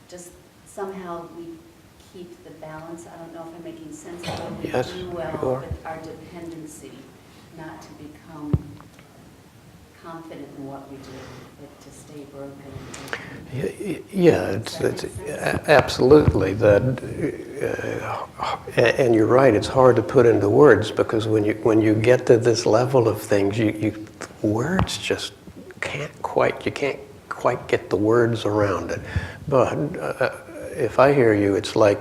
just somehow we keep the balance. I don't know if I'm making sense of what we do well with our dependency, not to become confident in what we do, but to stay broken. Yeah, it's absolutely that, and you're right. It's hard to put into words because when you get to this level of things, words just can't quite get the words around it. But if I hear you, it's like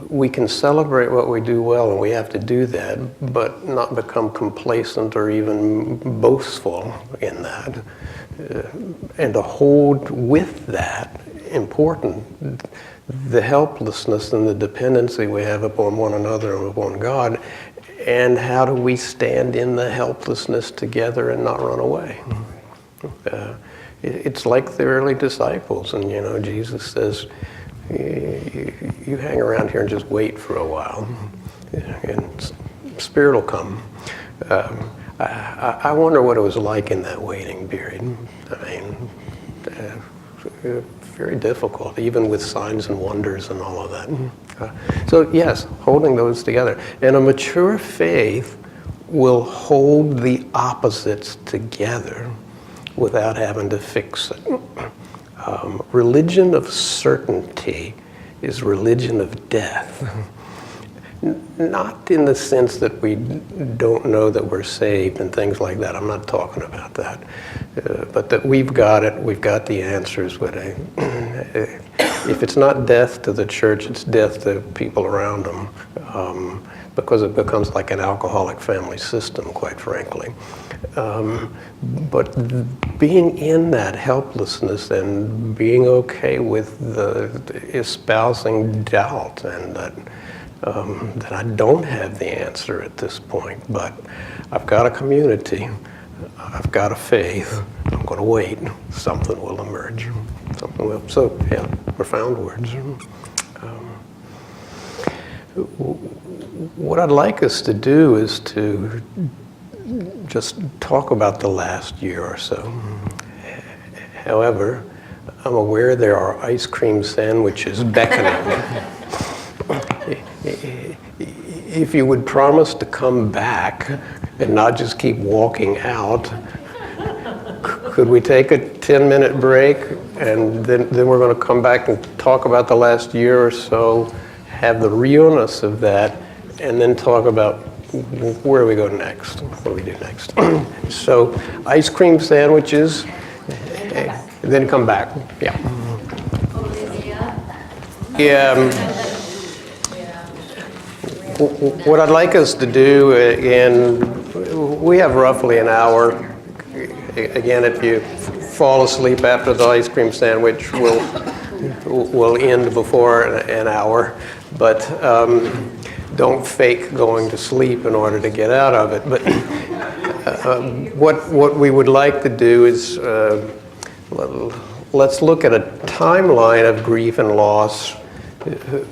we can celebrate what we do well, and we have to do that, but not become complacent or even boastful in that. And to hold with that, important, the helplessness and the dependency we have upon one another and upon God, and how do we stand in the helplessness together and not run away? It's like the early disciples, and Jesus says, you hang around here and just wait for a while, and Spirit will come. I wonder what it was like in that waiting period. I mean, very difficult, even with signs and wonders and all of that. So yes, holding those together. And a mature faith will hold the opposites together without having to fix it. Religion of certainty is religion of death. Not in the sense that we don't know that we're saved and things like that. I'm not talking about that. But that we've got it, we've got the answers. But if it's not death to the church, it's death to people around them. Because it becomes like an alcoholic family system, quite frankly. But being in that helplessness and being okay with the espousing doubt and that I don't have the answer at this point, but I've got a community, I've got a faith, I'm going to wait, something will emerge. Something will. So, yeah, profound words. What I'd like us to do is to just talk about the last year or so. However, I'm aware there are ice cream sandwiches beckoning. If you would promise to come back and not just keep walking out, could we take a 10-minute break and then we're going to come back and talk about the last year or so, have the realness of that, and then talk about where we go next, what do we do next. So, ice cream sandwiches, then come back. Yeah. What I'd like us to do, we have roughly an hour. Again, if you fall asleep after the ice cream sandwich, we'll end before an hour. But don't fake going to sleep in order to get out of it. But what we would like to do is let's look at a timeline of grief and loss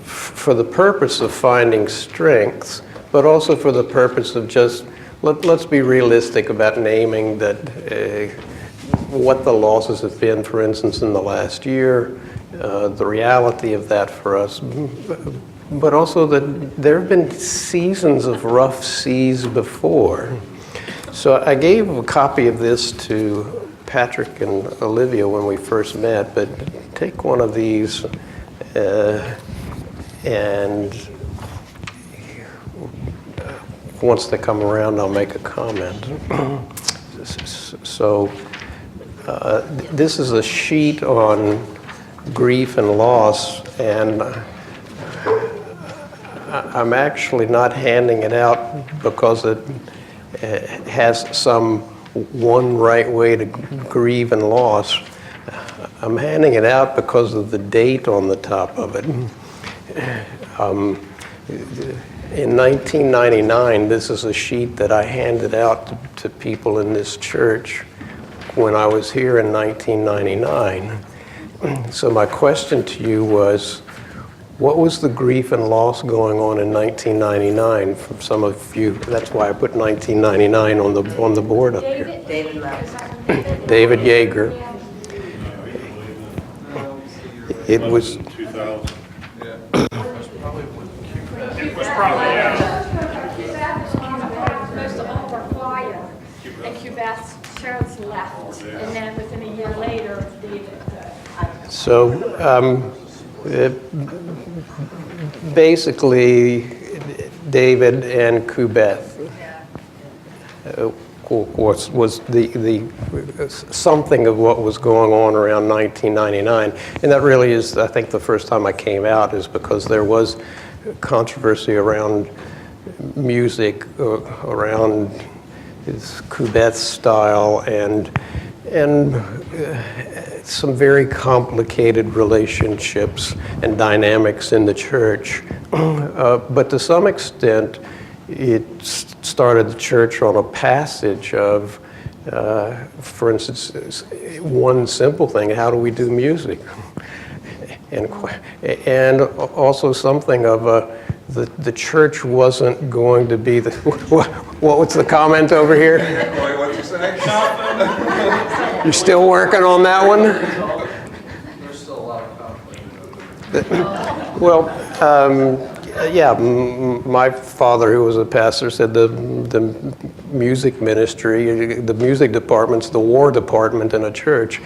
for the purpose of finding strengths, but also for the purpose of just, let's be realistic about naming that what the losses have been, for instance, in the last year, the reality of that for us, but also that there have been seasons of rough seas before. So I gave a copy of this to Patrick and Olivia when we first met, but take one of these and once they come around, I'll make a comment. So this is a sheet on grief and loss, and I'm actually not handing it out because it has some one right way to grieve and loss. I'm handing it out because of the date on the top of it. In 1999, this is a sheet that I handed out to people in this church when I was here in 1999. So my question to you was, what was the grief and loss going on in 1999 from some of you? That's why I put 1999 on the board up here. David Lowry. David Yeager. It was 2000. It was probably, Most of all of our choir, and Cubas, Sharon's left, and then within a year later, David. so basically David and Kubeth was the something of what was going on around 1999, and that really is, I think, the first time I came out is because there was controversy around music, around his Kubeth style, and some very complicated relationships and dynamics in the church. But to some extent, it started the church on a passage of, for instance, one simple thing: how do we do music? And also something of the church wasn't going to be the. What was the comment over here? What'd you say? You're still working on that one? There's still a lot of conflict. Well, yeah, my father, who was a pastor, said the music ministry, the music department's the war department in a church,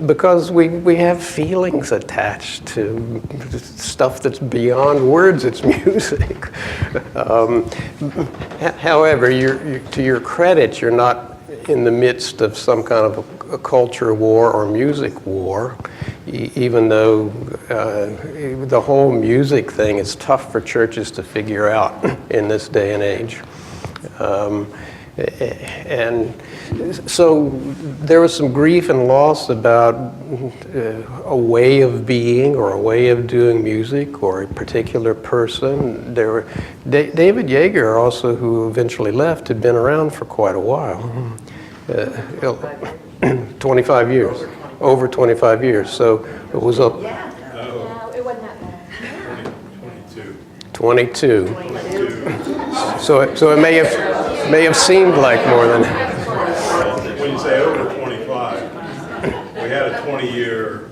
because we have feelings attached to stuff that's beyond words. It's music. However, to your credit, you're not in the midst of some kind of a culture war or music war, even though the whole music thing is tough for churches to figure out in this day and age. And so there was some grief and loss about a way of being or a way of doing music or a particular person. David Yeager also, who eventually left, had been around for quite a while. 25 years. Over 25 years. So it was up. No, it wasn't that long. 22. So it may have seemed like more than. When you say over 25, we had a 20-year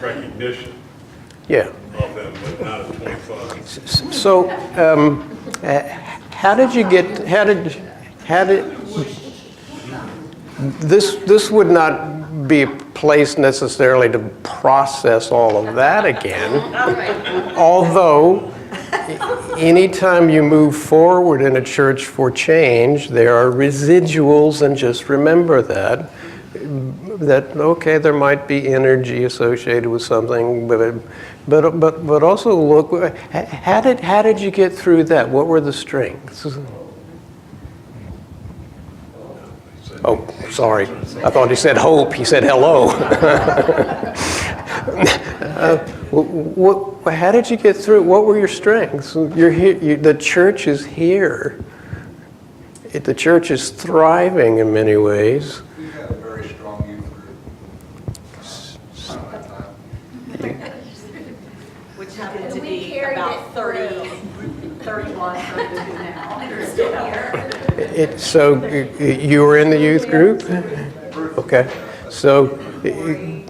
recognition Yeah. of them, but not a 25. So how did you get? How did this would not be a place necessarily to process all of that again. Although, anytime you move forward in a church for change, there are residuals, and just remember that. that, okay, there might be energy associated with something, but also look, how did you get through that? What were the strengths? Oh, sorry. I thought he said hope. He said hello. How did you get through it? What were your strengths? You're here. The church is here. The church is thriving in many ways. We've had a very strong youth group. Which happened to We be carried about it 30, 31, 32 now. They're still here. So you were in the youth group? Okay. So Andrew,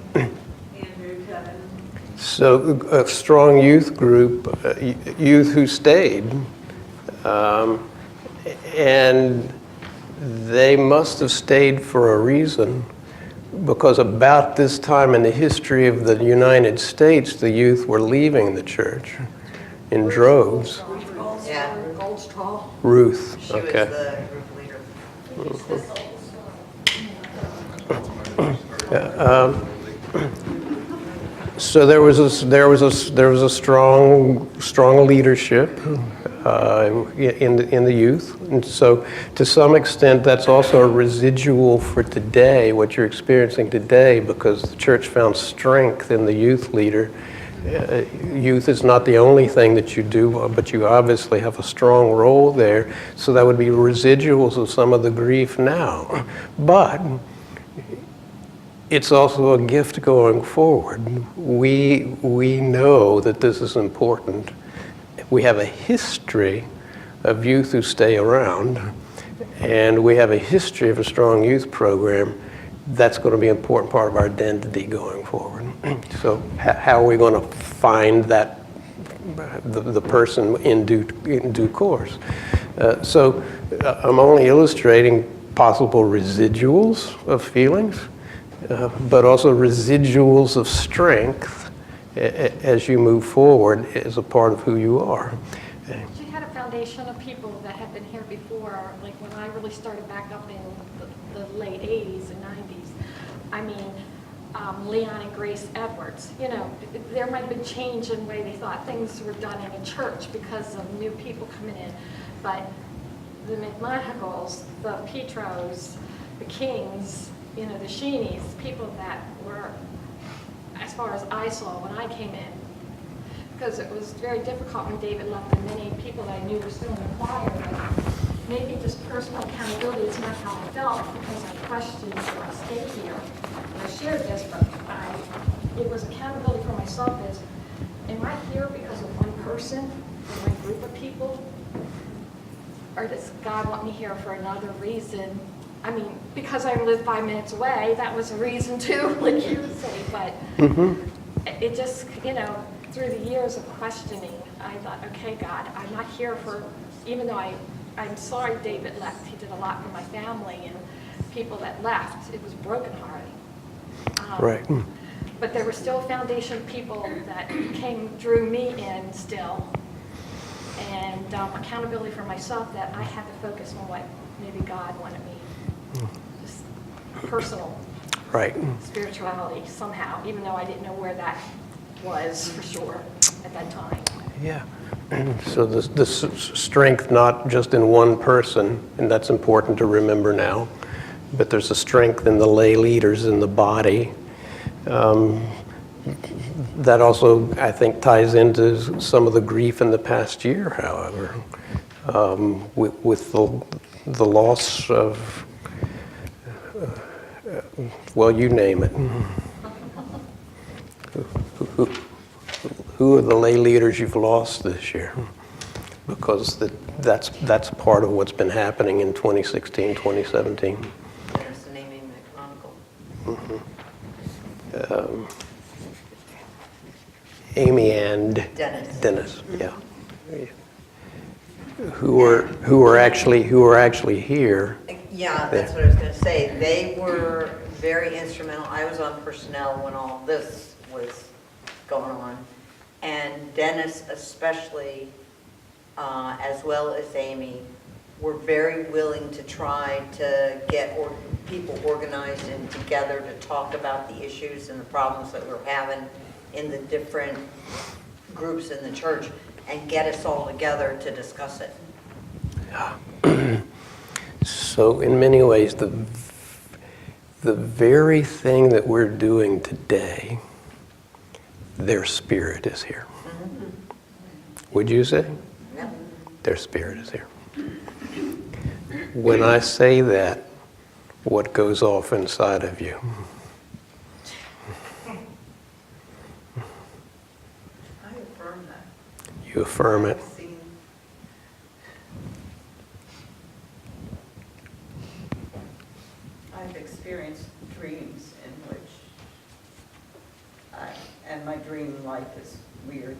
Kevin. So a strong youth group, youth who stayed, and they must have stayed for a reason, because about this time in the history of the United States, the youth were leaving the church in droves. Yeah, Ruth, she was okay. the group leader. So there was a strong leadership in the youth, and so to some extent that's also a residual for today, what you're experiencing today, because the church found strength in the youth leader. Youth is not the only thing that you do, but you obviously have a strong role there. So that would be residuals of some of the grief now, but it's also a gift going forward. We know that this is important. We have a history of youth who stay around, and we have a history of a strong youth program. That's going to be an important part of our identity going forward. So how are we going to find that the person in due course? So I'm only illustrating possible residuals of feelings, but also residuals of strength as you move forward as a part of who you are. She had a foundation of people that had been here before, like when I really started back up in the late 80s and 90s. I mean, Leon and Grace Edwards, you know, there might have been change in the way they thought things were done in a church because of new people coming in. But the McMahons, the Petros, the Kings, you know, the Sheenies, people that were, as far as I saw when I came in, because it was very difficult when David left, and many people that I knew were still in the choir. But maybe just personal accountability is not how I felt, because I questioned should I stay here. And I shared this, but it was accountability for myself is, am I here because of one person or one group of people? Or does God want me here for another reason? I mean, because I live 5 minutes away, that was a reason too, like you would say, but it just, you know, through the years of questioning, I thought, okay, God, I'm not here for, even though I'm sorry David left, he did a lot for my family, and people that left, it was brokenhearted. Right. But there were still foundation people that drew me in still, and accountability for myself that I had to focus on what maybe God wanted me. Just personal spirituality somehow, even though I didn't know where that was for sure at that time. Yeah. So the strength not just in one person, and that's important to remember now, but there's a strength in the lay leaders in the body. That also, I think, ties into some of the grief in the past year, however, with the loss of, well, you name it. Who are the lay leaders you've lost this year? Because that's part of what's been happening in 2016, 2017. There's the name in the chronicle. Amy and Dennis. Yeah. Who were actually here. Yeah, that's what I was going to say. They were very instrumental. I was on personnel when all this was going on. And Dennis especially, as well as Amy, we're very willing to try to get people organized and together to talk about the issues and the problems that we're having in the different groups in the church and get us all together to discuss it. So in many ways, the very thing that we're doing today, their spirit is here. Would you say? Yeah. Their spirit is here. When I say that, what goes off inside of you? I affirm that. You affirm it. I've seen- I've experienced dreams in which and my dream life is weird,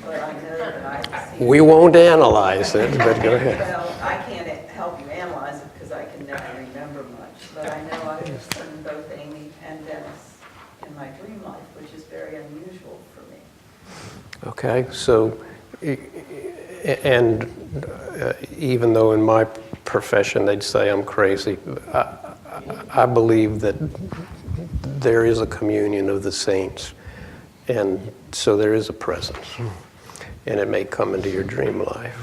but I know that I've seen. We won't analyze it, but go ahead. Well, I can't help you analyze it because I can never remember much, but I know I've seen both Amy and Dennis in my dream life, which is very unusual for me. Okay, so, and even though in my profession they'd say I'm crazy, I believe that there is a communion of the saints, and so there is a presence, and it may come into your dream life.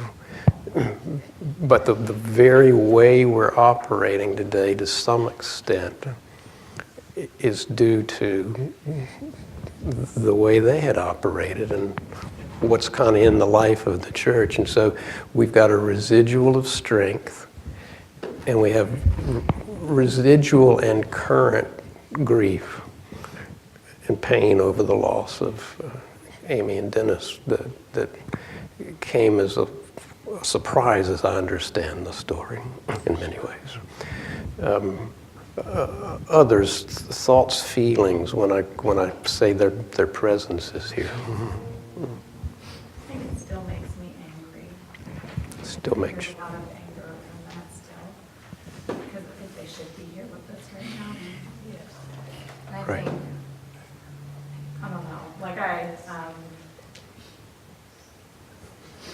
But the very way we're operating today, to some extent, is due to the way they had operated and what's kind of in the life of the church. And so we've got a residual of strength, and we have residual and current grief and pain over the loss of Amy and Dennis that came as a surprise, as I understand the story, in many ways. Others' thoughts, feelings when I say their presence is here. I think it still makes me angry. Still makes There's a lot of anger from that still, because I think they should be here with us right now. Yes. And I Right. think, I don't know, like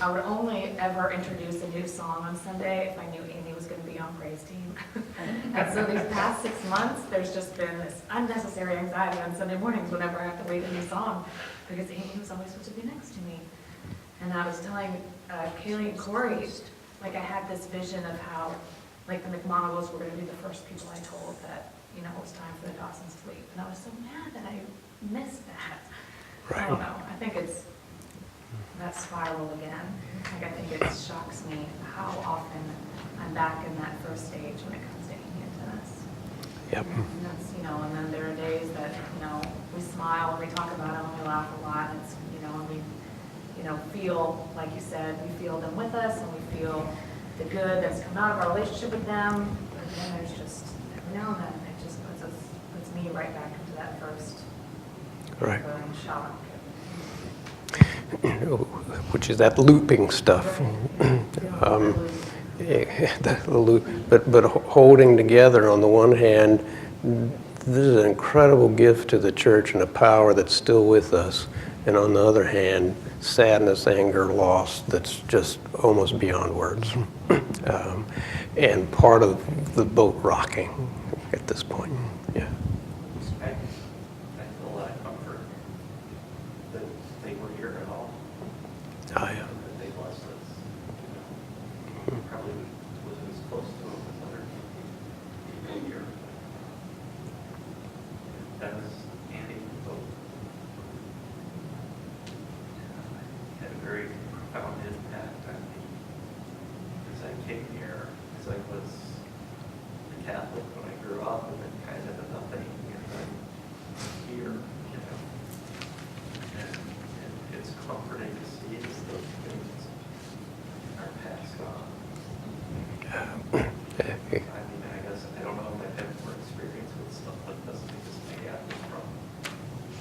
I would only ever introduce a new song on Sunday if I knew Amy was going to be on praise team. And so these past 6 months, there's just been this unnecessary anxiety on Sunday mornings whenever I have to lead a new song, because Amy was always supposed to be next to me. And I was telling Kaylee and Corey, like I had this vision of how, like the McMonagles were going to be the first people I told that, you know, it was time for the Dawson's sleep. And I was so mad that I missed that. I don't know. I think it's that spiral again. Like I think it shocks me how often I'm back in that first stage when it comes to Amy and Dennis. Yep. And that's, you know, and then there are days that, you know, we smile and we talk about it and we laugh a lot. And it's, you know, and we, you know, feel, like you said, we feel them with us and we feel the good that's come out of our relationship with them. But then there's just, every now and then, it just puts me right back into that first Right. shock. Which is that looping stuff. But holding together on the one hand, this is an incredible gift to the church and a power that's still with us. And on the other hand, sadness, anger, loss that's just almost beyond words. And part of the boat rocking at this point. Yeah. I feel a lot of comfort that they were here at all. Oh, yeah. That they blessed us. Probably wasn't as close to them as other people here. Dennis, Andy, both had a very profound impact on me as I came here, as I was a Catholic when I grew up, and then kind of nothing, and then here, you know. And it's comforting to see as those things are passed on. I mean, I guess, I don't know if I've had more experience with stuff like this, because my dad was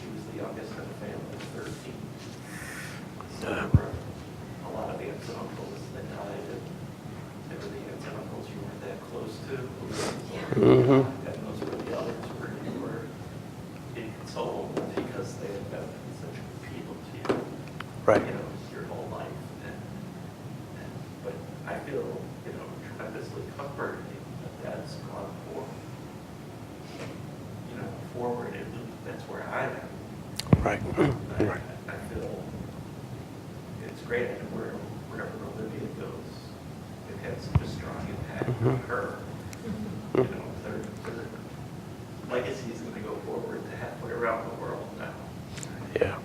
she was the youngest in the family of 13. So there were a lot of aunts and uncles that died, and they were the aunts and uncles you weren't that close to. Mm-hmm. And those were the others where you were inconsolable because they had been such people to you. Right. You know, your whole life. But I feel, you know, I am. Right. Right. I feel it's great, and wherever Olivia goes, it had such a strong impact on her. You know, their legacy is going to go forward to halfway around the world now. Yeah.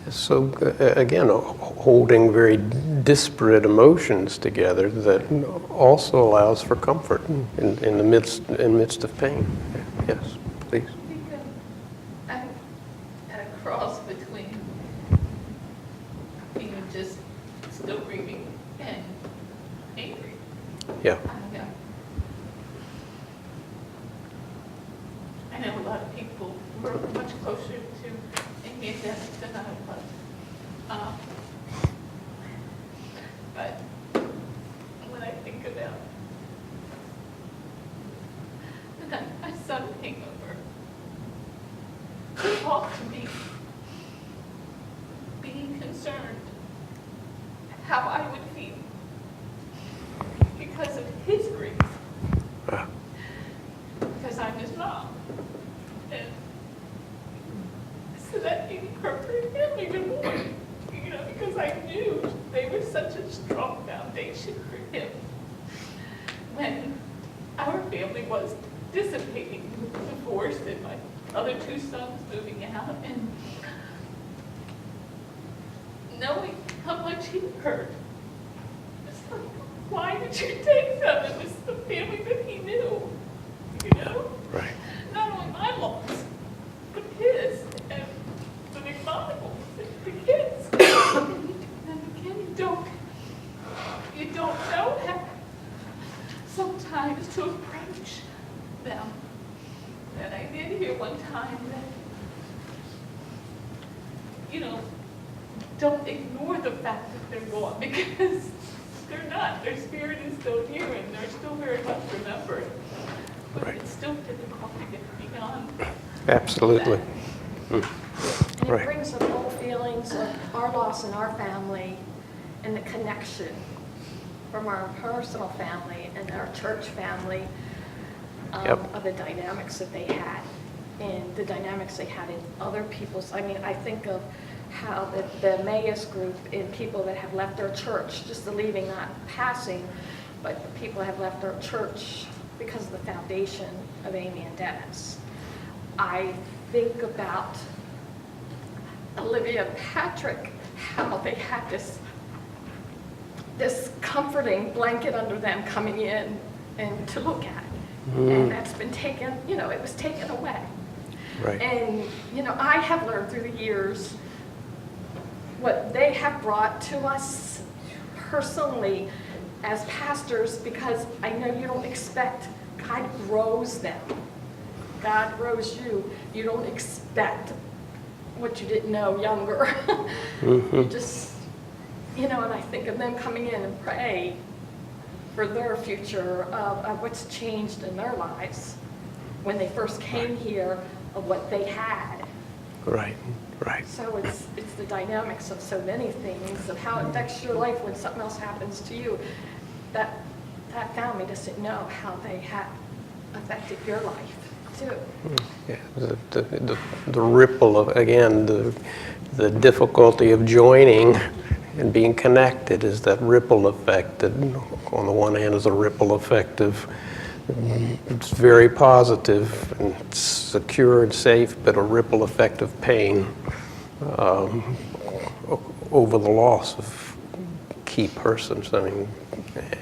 So again, holding very disparate emotions together that also allows for comfort in the midst of pain. Yes, please. I'm at a cross between being just still grieving and angry. Yeah. I know a lot of people were much closer to Amy and Dennis than I was. But when I think about the night my son came over to talk to me, being concerned how I would feel because of his grief, because I'm his mom. And so that made me hurt him even more, you know, because I knew they were such a strong foundation for him when our family was dissipating with the divorce and my other two sons moving out, and knowing how much he hurt. It's like, why did you take them? It was the family that he knew, you know? Right. Not only my loss, but his, and the McMonables, the kids. And again, you don't know how sometimes to approach them. And I did hear one time that, you know, don't ignore the fact that they're gone, because they're not. Their spirit is still here and they're still very much remembered. But Right. it's still difficult to get beyond. Absolutely. And it Right. brings up old feelings of our loss in our family and the connection from our personal family and our church family, Yep. of the dynamics that they had and the dynamics they had in other people's. I mean, I think of how the Emmaus group and people that have left our church, just the leaving, not passing, but the people have left our church because of the foundation of Amy and Dennis. I think about Olivia and Patrick, how they had this comforting blanket under them coming in and to look at. And that's been taken, you know, it was taken away. Right. And, you know, I have learned through the years what they have brought to us personally as pastors, because I know you don't expect, God grows them. God grows you. You don't expect what you didn't know younger. You just, you know, and I think of them coming in and pray for their future, of what's changed in their lives when they first came here, of what they had. Right. Right. So it's the dynamics of so many things, of how it affects your life when something else happens to you. That family doesn't know how they have affected your life too. Yeah. The ripple of, again, the difficulty of joining and being connected is that ripple effect that on the one hand is a ripple effect of it's very positive and secure and safe, but a ripple effect of pain over the loss of key persons. I mean,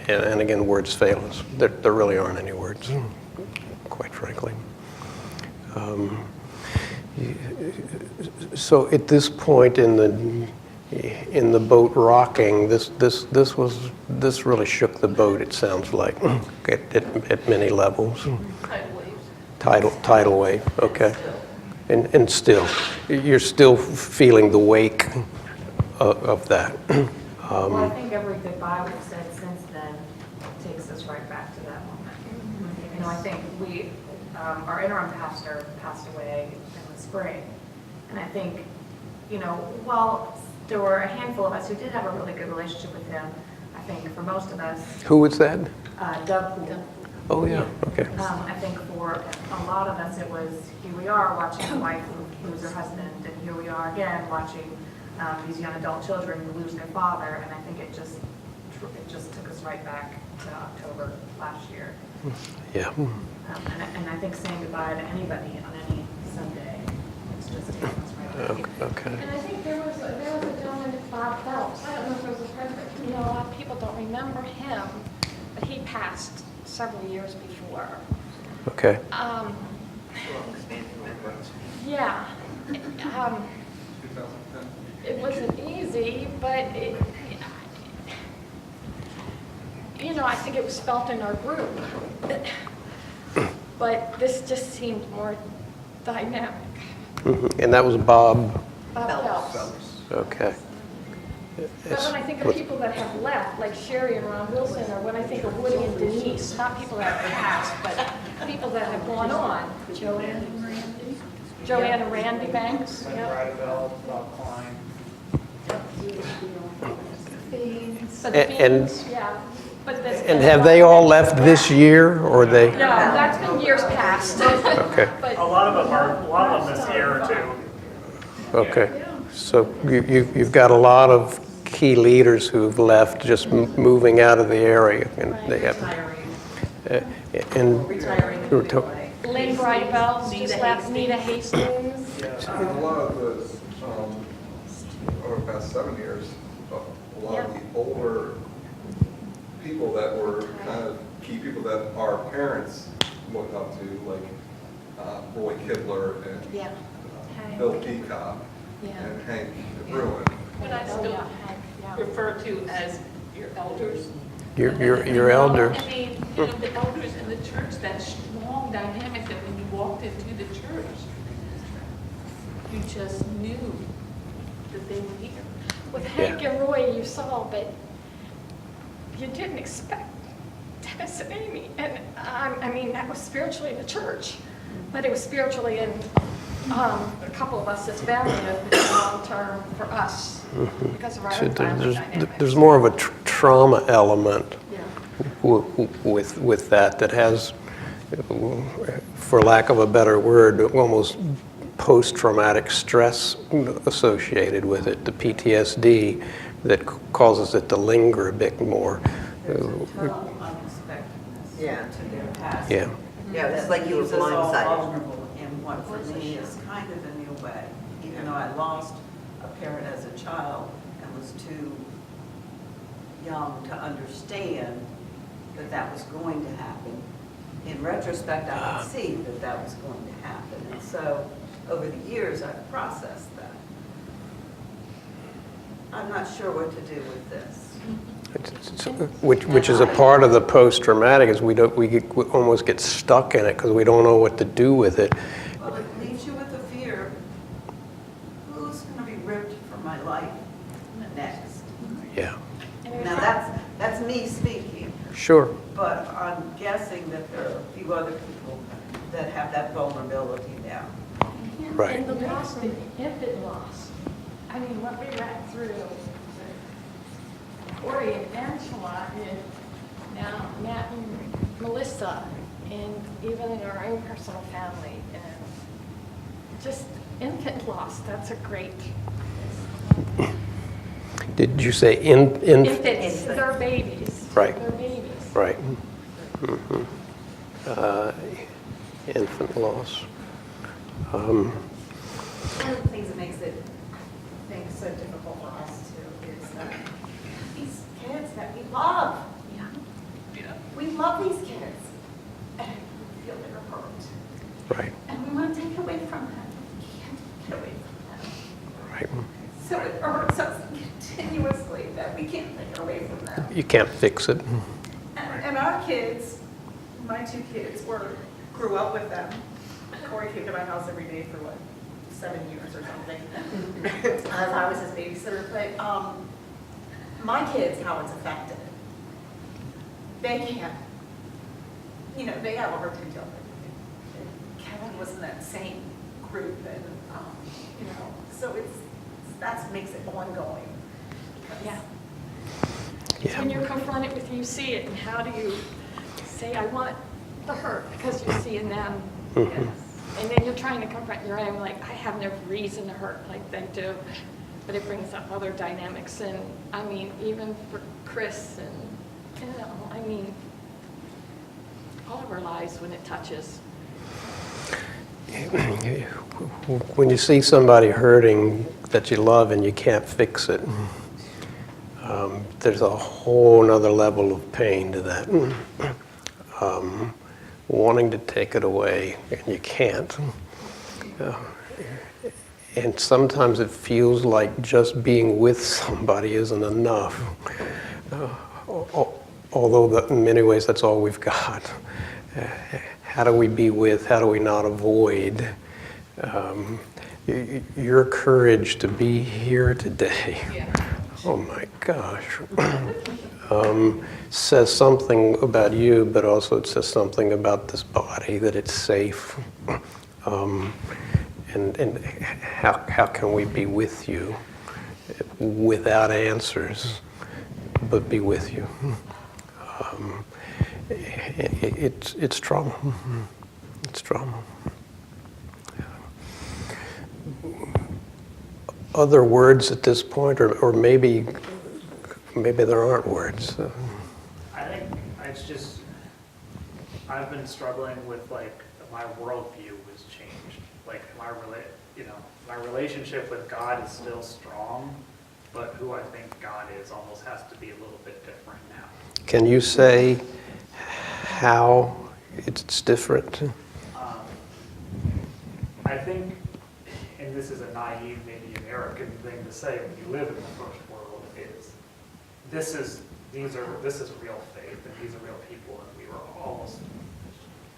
and again, words fail us. There really aren't any words, quite frankly. So at this point in the boat rocking, this really shook the boat. It sounds like at many levels. Tidal wave. Okay. And still, you're still feeling the wake of that. Well, I think every goodbye we've said since then takes us right back to that moment. You know, I think our interim pastor passed away in the spring. And I think, you know, while there were a handful of us who did have a really good relationship with him, I think for most of us. Who was that? Doug Poole. Oh, yeah, okay. I think for a lot of us, it was, here we are watching a wife lose her husband, and here we are again watching these young adult children lose their father, and I think it just took us right back to October last year. Yeah. And I think saying goodbye to anybody on any Sunday, it's just taking us right back. Okay. And I think there was a gentleman, Bob Phelps, I don't know if it was a friend, but you know, a lot of people don't remember him, but he passed several years before. Okay. Yeah. It wasn't easy, but you know, I think it was felt in our group. But this just seemed more dynamic. Mhm. And that was Bob? Bob Phelps. Okay. But when I think of people that have left, like Sherry and Ron Wilson, or when I think of Woody and Denise, not people that have passed, but people that have gone on. Joanne and Randy Banks. Sonny Yep. Bradwell, Bob Klein. But the And- Beans, yeah. But that's And been have a they lot. all left this year, or they? No, that's been years past. Okay. But A lot of them this year or two. Okay. So you've got a lot of key leaders who've left, just moving out of the area, and they have. And Retiring. we were to- Lynn Brightbells just left, Nita Hastings. A lot of the, over the past 7 years, a lot of the older people that were kind of key people that our parents looked up to, like Roy Kibler and Yeah. Bill Peacock Yeah. and Hank Bruin. What I Oh, still yeah. refer to as your elders. Your elders. I mean, you know, the elders in the church, that strong dynamic that when you walked into the church, you just knew that they were here. With Hank and Roy, you saw, but you didn't expect Dennis and Amy. And I mean, that was spiritually in the church, but it was spiritually in a couple of us as family, long term for us because of our So own family there's dynamics. more of a trauma element Yeah. with that has, for lack of a better word, almost post-traumatic stress associated with it, the PTSD that causes it to linger a bit more. There's a total unexpectedness Yeah. to their past. Yeah. Yeah, it's like you were That leaves us all blindsided. vulnerable in what for me is kind of a new way. Even though I lost a parent as a child and was too young to understand that that was going to happen, in retrospect, I could see that that was going to happen. And so over the years, I've processed that. I'm not sure what to do with this. Which is a part of the post-traumatic, is we almost get stuck in it because we don't know what to do with it. Well, it leaves you with the fear, who's going to be ripped from my life next? Yeah, Now, that's me speaking, sure. but I'm guessing that there are a few other people that have that vulnerability now. Right. And the loss, the infant loss. I mean, what we went through, Corey and Angela, and now Matt and Melissa, and even in our own personal family, and just infant loss, that's a great. Did you say Infants, they're babies. Right. They're babies. Right. Mhm. Infant loss. One of the things that makes it, I think, so difficult for us too is that these kids that we love, we love these kids, and we feel they're hurt. Right, And we want to take it away from them. We can't get away from them. right. So it hurts us continuously that we can't take it away from them. You can't fix it. And our kids, my two kids, grew up with them. Corey came to my house every day for 7 years or something, as I was his babysitter. But my kids, how it's affected, they can't, they have a hard time dealing with it. Kevin was in that same group, and so that makes it ongoing. Yeah. Yeah. When you're confronted with, you see it, and how do you say, I want the hurt because you're seeing them. Mhm. And then you're trying to confront your own, like, I have no reason to hurt like they do. But it brings up other dynamics. And I mean, even for Chris and, you know, I mean, all of our lives when it touches. When you see somebody hurting that you love and you can't fix it, there's a whole nother level of pain to that. Wanting to take it away and you can't. And sometimes it feels like just being with somebody isn't enough. Although in many ways that's all we've got. How do we be with? How do we not avoid? Your courage to be here today, oh my gosh, says something about you, but also it says something about this body, that it's safe. And how can we be with you without answers, but be with you? It's trauma. It's trauma. Other words at this point, or maybe there aren't words. I think it's just, I've been struggling with like my worldview has changed. Like my relationship with God is still strong, but who I think God is almost has to be a little bit different now. Can you say how it's different? I think, and this is a naive, maybe American thing to say when you live in the first world, is this is real faith and these are real people, and we were almost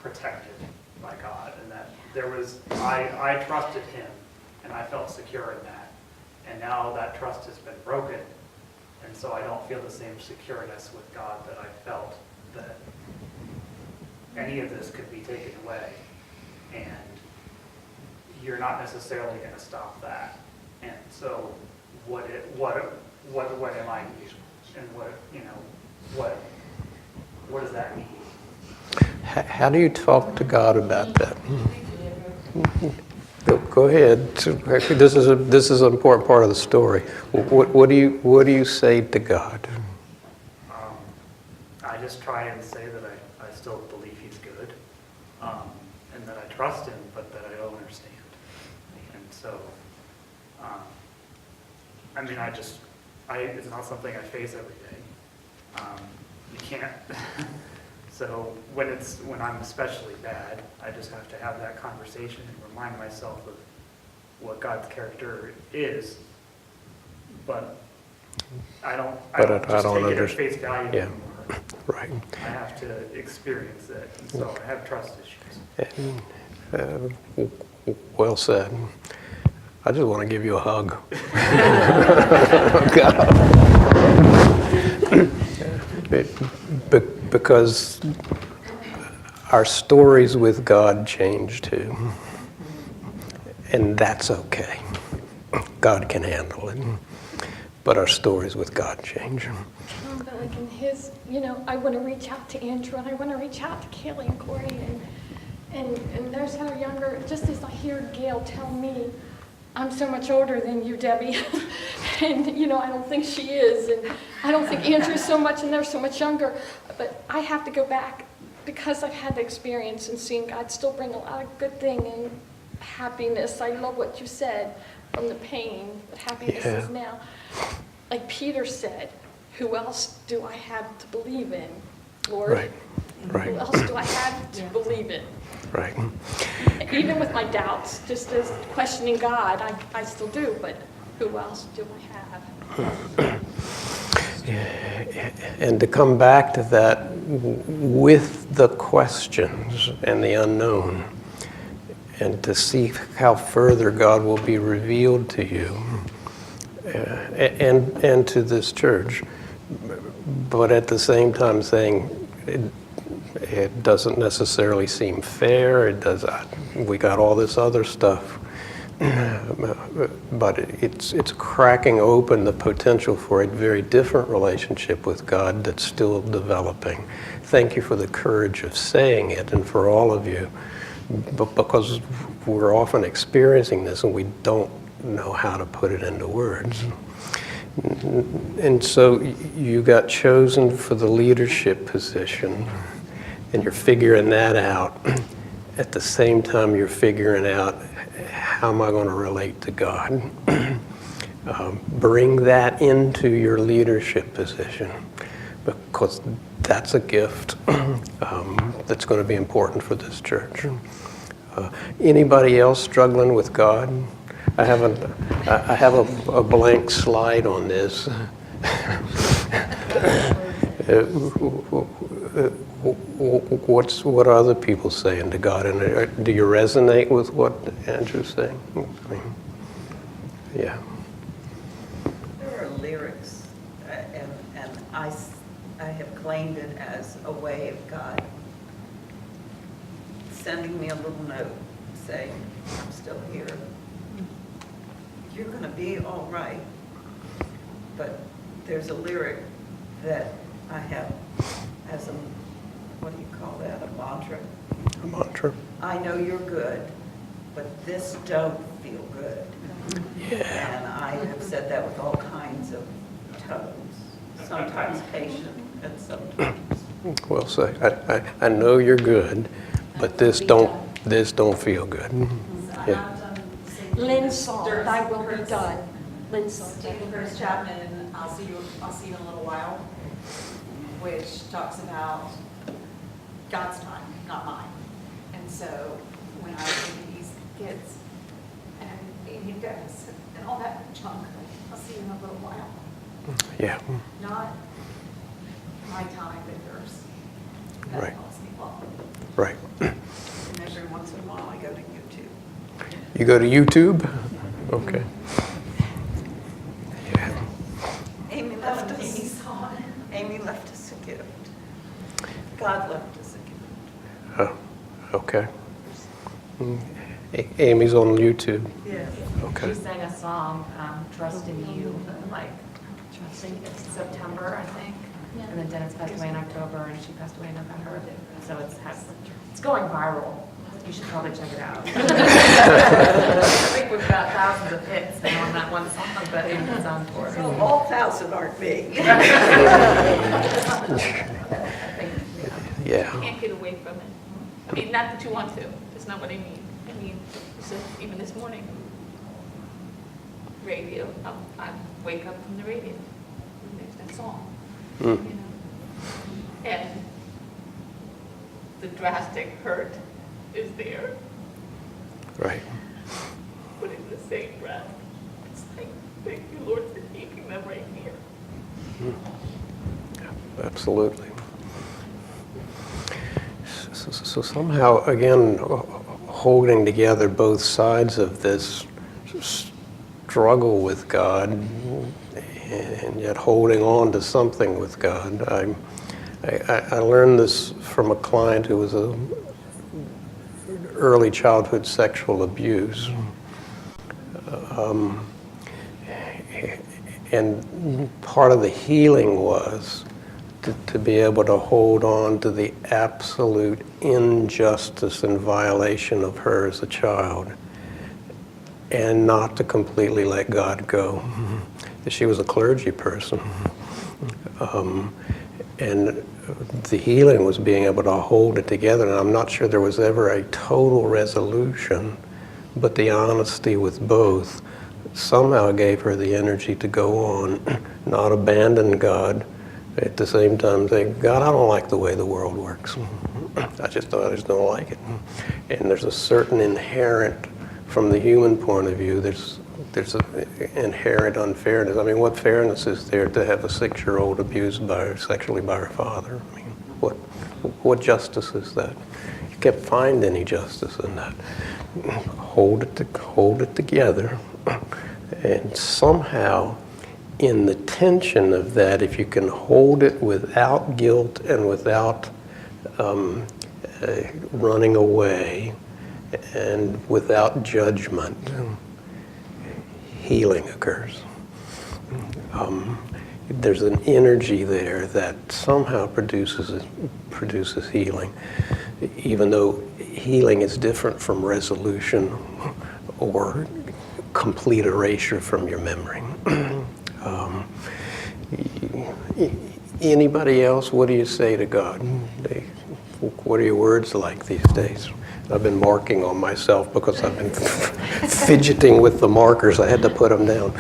protected by God, and that there was, I trusted him and I felt secure in that, and now that trust has been broken, and so I don't feel the same secureness with God that I felt that any of this could be taken away, and you're not necessarily going to stop that. And so what am I, and what does that mean? How do you talk to God about that? Go ahead. This is an important part of the story. What do you say to God? I just try and say that I still believe he's good, and that I trust him, but that I don't understand. And so, I mean, it's not something I face every day. You can't. So when I'm especially bad, I just have to have that conversation and remind myself of what God's character is. But I don't just take it at face value anymore. Right. I have to experience it, and so I have trust issues. Well said. I just want to give you a hug. Because our stories with God change too. And that's okay. God can handle it. But our stories with God change. But like in his, I want to reach out to Andrew, and I want to reach out to Kaylee and Corey, and there's how younger, just as I hear Gail tell me, I'm so much older than you, Debbie, and I don't think she is, and I don't think Andrew's so much, and they're so much younger, but I have to go back because I've had the experience and seen God still bring a lot of good thing and happiness. I love what you said, from the pain, but happiness is now. Like Peter said, who else do I have to believe in, Lord? Right. Who else do I have to believe in? Right. Even with my doubts, just as questioning God, I still do, but who else do I have? And to come back to that with the questions and the unknown, and to see how further God will be revealed to you and to this church, but at the same time saying it doesn't necessarily seem fair. We got all this other stuff but it's cracking open the potential for a very different relationship with God that's still developing. Thank you for the courage of saying it, and for all of you, because we're often experiencing this and we don't know how to put it into words. And so you got chosen for the leadership position, and you're figuring that out. At the same time, you're figuring out, how am I going to relate to God? Bring that into your leadership position, because that's a gift that's going to be important for this church. Anybody else struggling with God? I have a blank slide on this. What are other people saying to God? And do you resonate with what Andrew's saying? I mean, yeah. There are lyrics, and I have claimed it as a way of God sending me a little note saying, I'm still here. You're going to be all right. But there's a lyric that I have as a, what do you call that, a mantra? A mantra. I know you're good, but this don't feel good. Yeah. And I have said that with all kinds of tones, sometimes patient and sometimes. Well said. I know you're good, but this don't feel good. Yeah. Lynn's song, Thy Will Be Done. Lynn's song. Stephen Chris Chapman, I'll see you in a little while, which talks about God's time, not mine. And so when I look at these kids, and he does, and all that junk, I'll see you in a little while. Yeah. Not my time, but yours. That Right. helps me along. Right. And every once in a while I go to YouTube. You go to YouTube? Okay. Yeah. Amy left us a gift. God left us a gift. Oh, okay. Amy's on YouTube. Yes. Okay. She sang a song, Trust in You, like, trusting it's September, I think. And then Dennis passed away in October, and she passed away in November. So it's going viral. You should probably check it out. I think we've got thousands of hits now on that one song, but it's on tour. So all 1,000 aren't me. Yeah. You can't get away from it. I mean, not that you want to, that's not what I mean. I mean, so even this morning, radio, I wake up from the radio, and there's that song, you know? And the drastic hurt is there, Right. but in the same breath, it's like, thank you, Lord, for keeping them right here. Absolutely. So somehow, again, holding together both sides of this struggle with God, and yet holding on to something with God. I learned this from a client who was a early childhood sexual abuse. And part of the healing was to be able to hold on to the absolute injustice and violation of her as a child, and not to completely let God go. She was a clergy person. And the healing was being able to hold it together, and I'm not sure there was ever a total resolution, but the honesty with both somehow gave her the energy to go on, not abandon God, at the same time say, God, I don't like the way the world works. I just don't like it. And there's a certain inherent, from the human point of view, there's an inherent unfairness. I mean, what fairness is there to have a 6-year-old abused sexually by her father? I mean, what justice is that? You can't find any justice in that. Hold it together, and somehow, in the tension of that, if you can hold it without guilt and without running away and without judgment, healing occurs. There's an energy there that somehow produces healing, even though healing is different from resolution or complete erasure from your memory. Anybody else, what do you say to God? What are your words like these days? I've been marking on myself because I've been fidgeting with the markers. I had to put them down.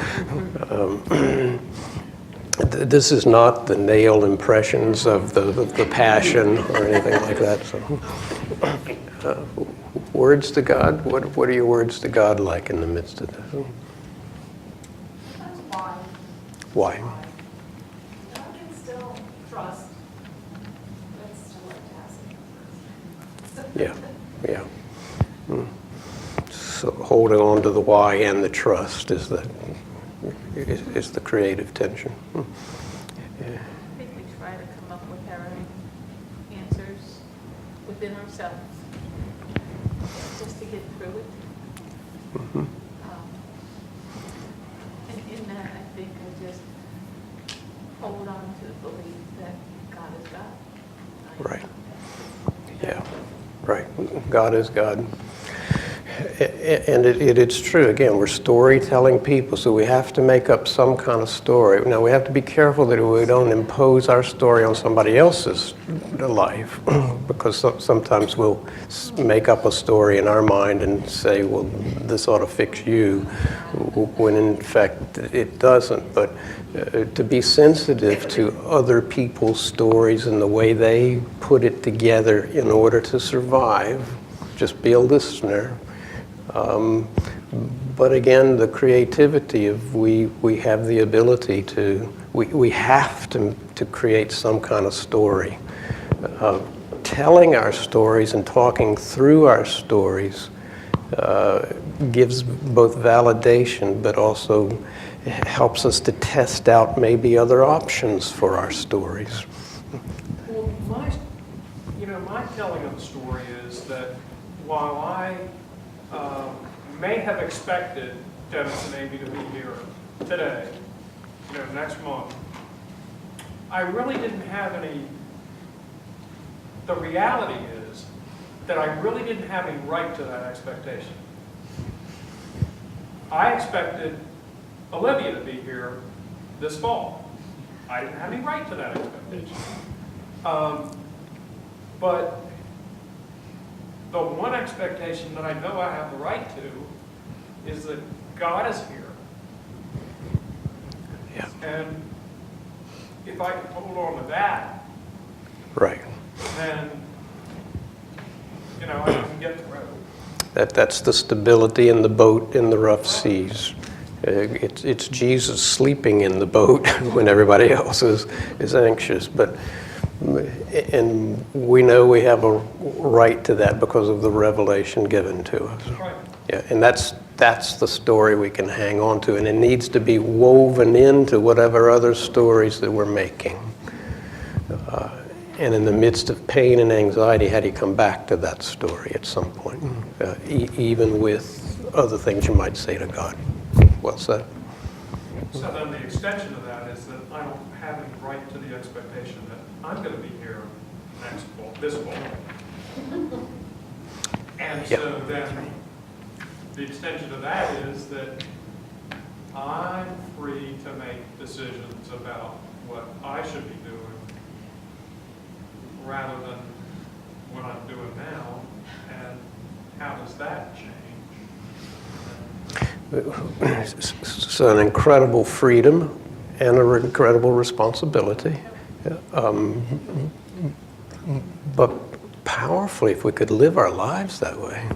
This is not the nail impressions of the passion or anything like that. So, words to God. What are your words to God like in the midst of this? Why? Why? I can still trust. That's still a task. Yeah. Yeah. So holding on to the why and the trust is the creative tension. Yeah. I think we try to come up with our own answers within ourselves, just to get through it. Mm-hmm. And in that, I think I just hold on to the belief that God is God. Right. Yeah. Right. God is God. And it's true. Again, we're storytelling people, so we have to make up some kind of story. Now, we have to be careful that we don't impose our story on somebody else's life, because sometimes we'll make up a story in our mind and say, well, this ought to fix you, when in fact it doesn't. But to be sensitive to other people's stories and the way they put it together in order to survive, just be a listener. But again, the creativity of we have the ability to, we have to create some kind of story. Telling our stories and talking through our stories gives both validation, but also helps us to test out maybe other options for our stories. Well, my telling of the story is that while I may have expected Dennis and Amy to be here today, next month, I really didn't have any. The reality is that I really didn't have any right to that expectation. I expected Olivia to be here this fall. I didn't have any right to that expectation. But the one expectation that I know I have the right to is that God is here. Yeah. And if I can hold on to that, Right. then, I can get through. That's the stability in the boat in the rough seas. It's Jesus sleeping in the boat when everybody else is anxious. And we know we have a right to that because of the revelation given to us. Right. Yeah, and that's the story we can hang on to, and it needs to be woven into whatever other stories that we're making. And in the midst of pain and anxiety, how do you come back to that story at some point, even with other things you might say to God? Well said. So then the extension of that is that I don't have any right to the expectation that I'm going to be here this fall. And so then the extension of that is that I'm free to make decisions about what I should be doing rather than what I'm doing now, and how does that change? So an incredible freedom and an incredible responsibility. But powerfully, if we could live our lives that way.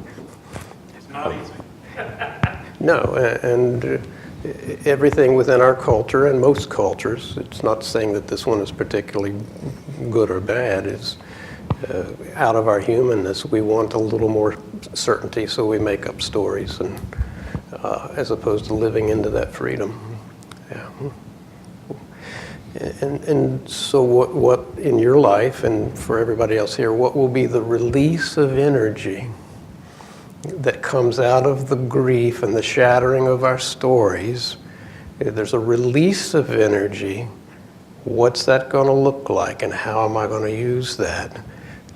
It's not easy. No, and everything within our culture and most cultures, it's not saying that this one is particularly good or bad, is out of our humanness, we want a little more certainty, so we make up stories, and as opposed to living into that freedom. Yeah. And so what in your life, and for everybody else here, what will be the release of energy that comes out of the grief and the shattering of our stories. There's a release of energy. What's that going to look like, and how am I going to use that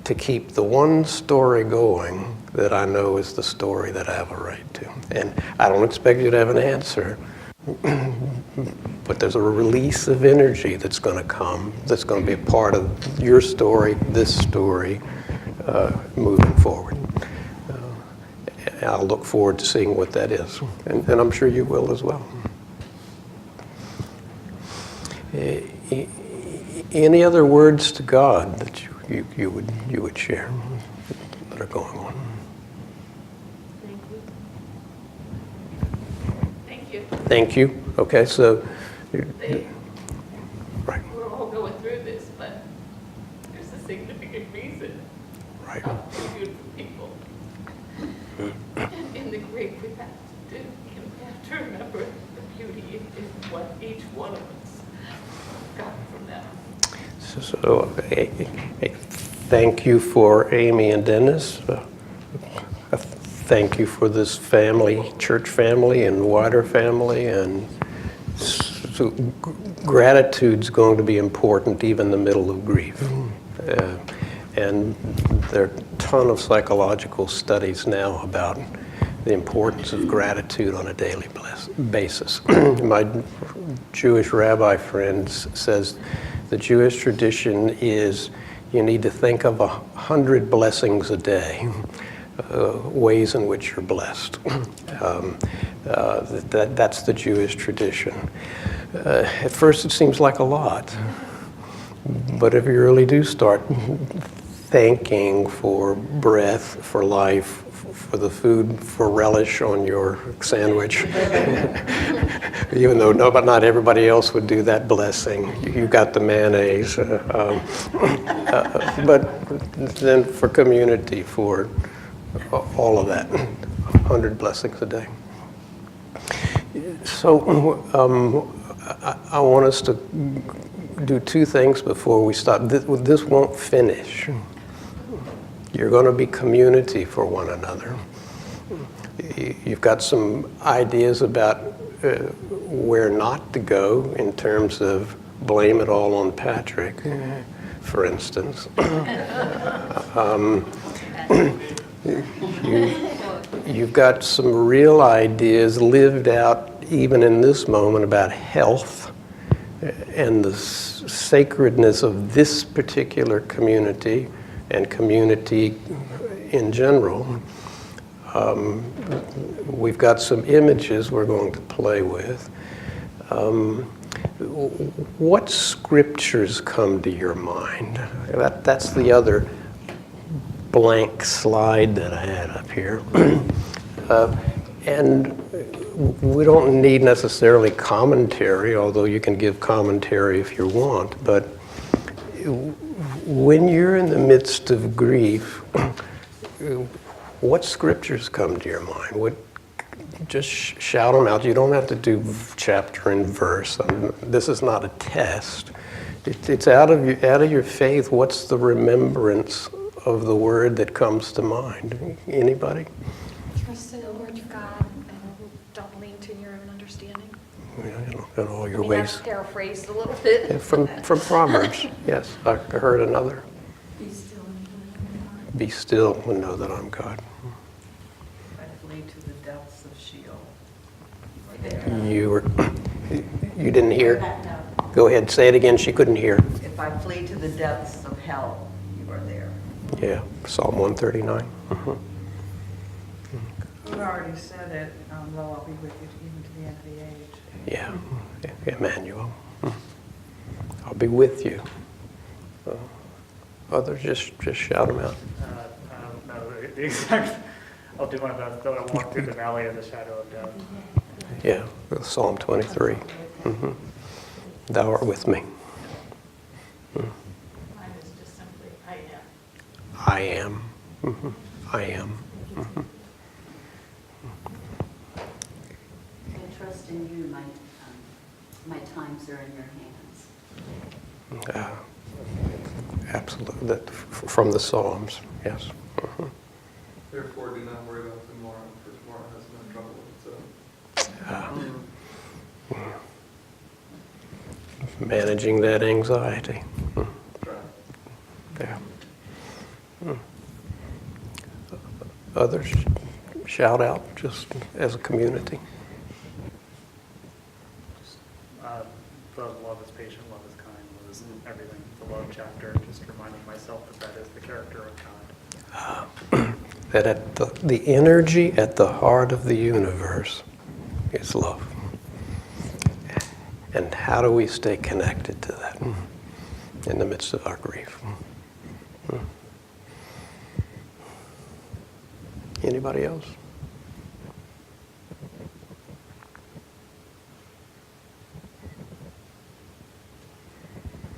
to keep the one story going that I know is the story that I have a right to? And I don't expect you to have an answer, but there's a release of energy that's going to come, that's going to be a part of your story, this story, moving forward. I'll look forward to seeing what that is, and I'm sure you will as well. Any other words to God that you would share that are going on? Thank you. Thank you. Okay, so right. We're all going through this, but there's a significant reason. Right. We're beautiful people. And in the grief we have to do, we have to remember the beauty in what each one of us got from them. So thank you for Amy and Dennis. Thank you for this family, church family and wider family, and so gratitude's going to be important even in the middle of grief. And there are a ton of psychological studies now about the importance of gratitude on a daily basis. My Jewish rabbi friend says the Jewish tradition is you need to think of 100 blessings a day, ways in which you're blessed. That's the Jewish tradition. At first it seems like a lot, but if you really do start thanking for breath, for life, for the food, for relish on your sandwich, even though not everybody else would do that blessing. You got the mayonnaise. But then for community, for all of that, 100 blessings a day. So I want us to do two things before we stop. This won't finish. You're going to be community for one another. You've got some ideas about where not to go in terms of blame it all on Patrick, for instance. You've got some real ideas lived out even in this moment about health and the sacredness of this particular community and community in general. We've got some images we're going to play with. What scriptures come to your mind? That's the other blank slide that I had up here. And we don't need necessarily commentary, although you can give commentary if you want, but when you're in the midst of grief, what scriptures come to your mind? Just shout them out. You don't have to do chapter and verse. This is not a test. It's out of your faith. What's the remembrance of the word that comes to mind? Anybody? Trust in the Lord your God and don't lean to your own understanding. In all your That's ways. paraphrased a little bit. Yeah, from Proverbs, yes. I heard another. Be still and know that I'm God. I flee to the depths of Sheol. You didn't hear? Go ahead, say it again. She couldn't hear. If I flee to the depths of hell, you are there. Yeah, Psalm 139. You already said it, lo, I'll be with you even to the end of the age. Yeah, Emmanuel. I'll be with you. Others, just shout them out. I don't know the exact, I'll do my best. Though I walk through the valley of the shadow of death. Yeah, Psalm 23. Thou art with me. Mine is just simply, I am. I am. I am. I trust in you, my times are in your hands. Absolutely. From the Psalms, yes. Therefore, do not worry about tomorrow. managing that anxiety. Yeah. Others shout out just as a community. The love is patient, love is kind was everything, the love chapter, just reminding myself that that is the character of God. That at the energy at the heart of the universe is love. And how do we stay connected to that in the midst of our grief? Anybody else?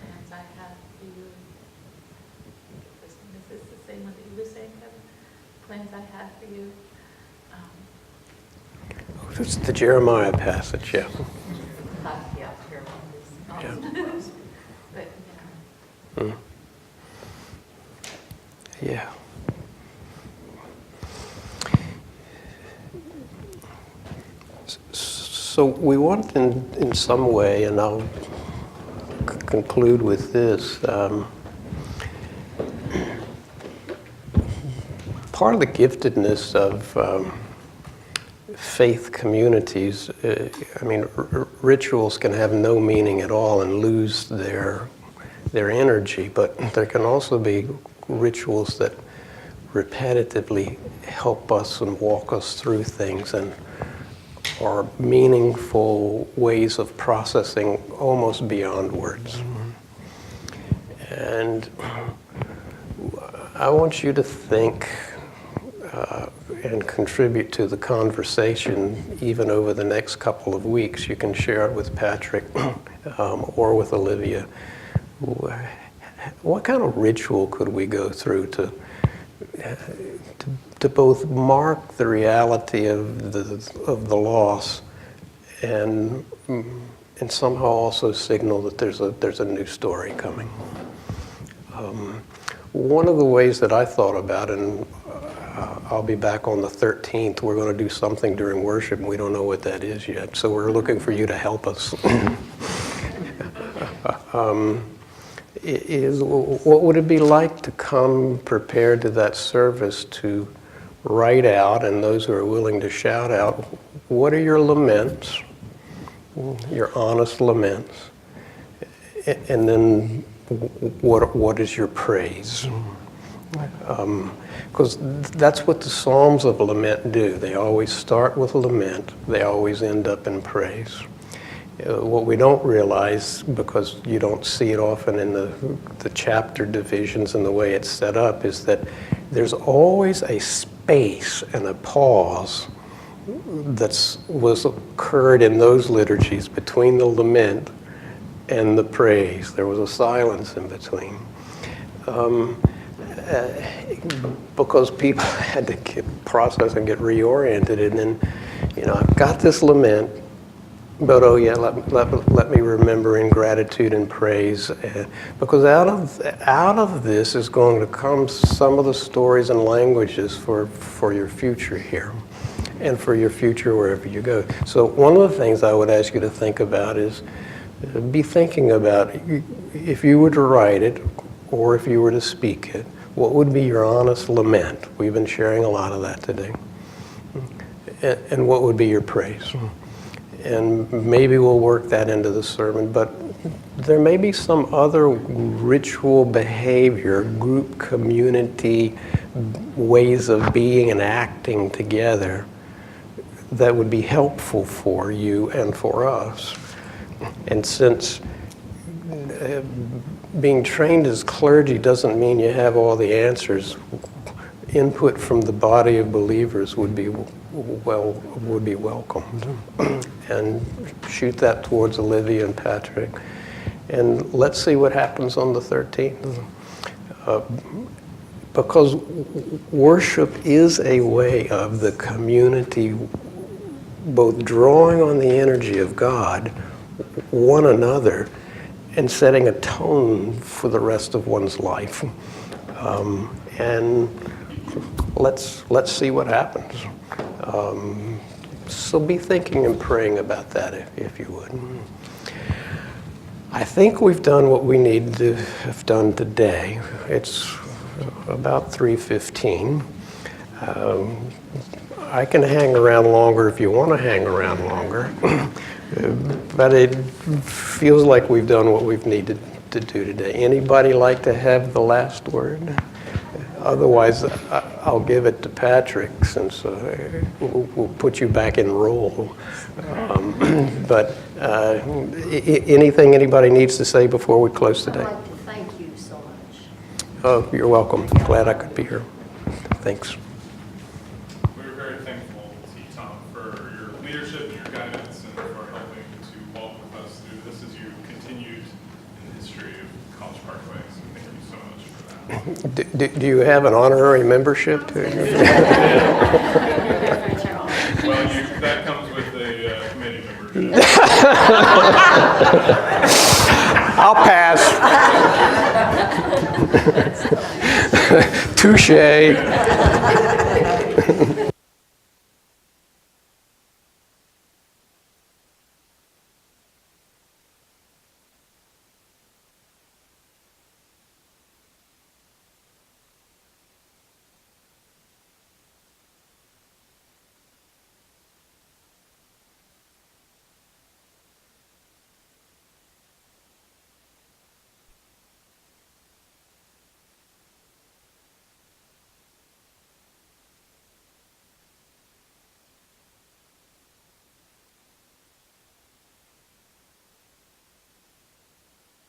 Plans I have for you. This is the same one that you were saying, Kevin. Plans I have for you. It's the Jeremiah passage, yeah. Yeah, Yeah. But, Mm. Yeah. So we want in some way, and I'll conclude with this, part of the giftedness of faith communities, rituals can have no meaning at all and lose their energy, but there can also be rituals that repetitively help us and walk us through things and are meaningful ways of processing almost beyond words. And I want you to think and contribute to the conversation even over the next couple of weeks. You can share it with Patrick or with Olivia. What kind of ritual could we go through to both mark the reality of the loss and somehow also signal that there's a new story coming? One of the ways that I thought about, and I'll be back on the 13th, we're going to do something during worship, and we don't know what that is yet, so we're looking for you to help us. What would it be like to come prepared to that service to write out, and those who are willing to shout out, what are your laments, your honest laments, and then what is your praise? Because that's what the Psalms of Lament do. They always start with lament. They always end up in praise. What we don't realize, because you don't see it often in the chapter divisions and the way it's set up, is that there's always a space and a pause was occurred in those liturgies between the lament and the praise. There was a silence in between. Because people had to process and get reoriented, and then, I've got this lament, but let me remember in gratitude and praise, because out of this is going to come some of the stories and languages for your future here, and for your future wherever you go. So one of the things I would ask you to think about is, be thinking about, if you were to write it, or if you were to speak it, what would be your honest lament? We've been sharing a lot of that today. And what would be your praise? And maybe we'll work that into the sermon, but there may be some other ritual behavior, group community ways of being and acting together that would be helpful for you and for us. And since being trained as clergy doesn't mean you have all the answers, input from the body of believers would be welcomed. And shoot that towards Olivia and Patrick. And let's see what happens on the 13th. Because worship is a way of the community both drawing on the energy of God, one another, and setting a tone for the rest of one's life. And let's see what happens. So be thinking and praying about that if you would. I think we've done what we need to have done today. It's about 3:15. I can hang around longer if you want to hang around longer, but it feels like we've done what we've needed to do today. Anybody like to have the last word? Otherwise, I'll give it to Patrick, since we'll put you back in role. But anything anybody needs to say before we close today? I'd like to thank you so much. Oh, you're welcome. Glad I could be here. Thanks. We're very thankful to you, Tom, for your leadership and your guidance and for helping to walk with us through this as you continued in the history of College Parkway. So thank you so much for that. Do you have an honorary membership? Well, that comes with a committee membership. I'll pass. Touche.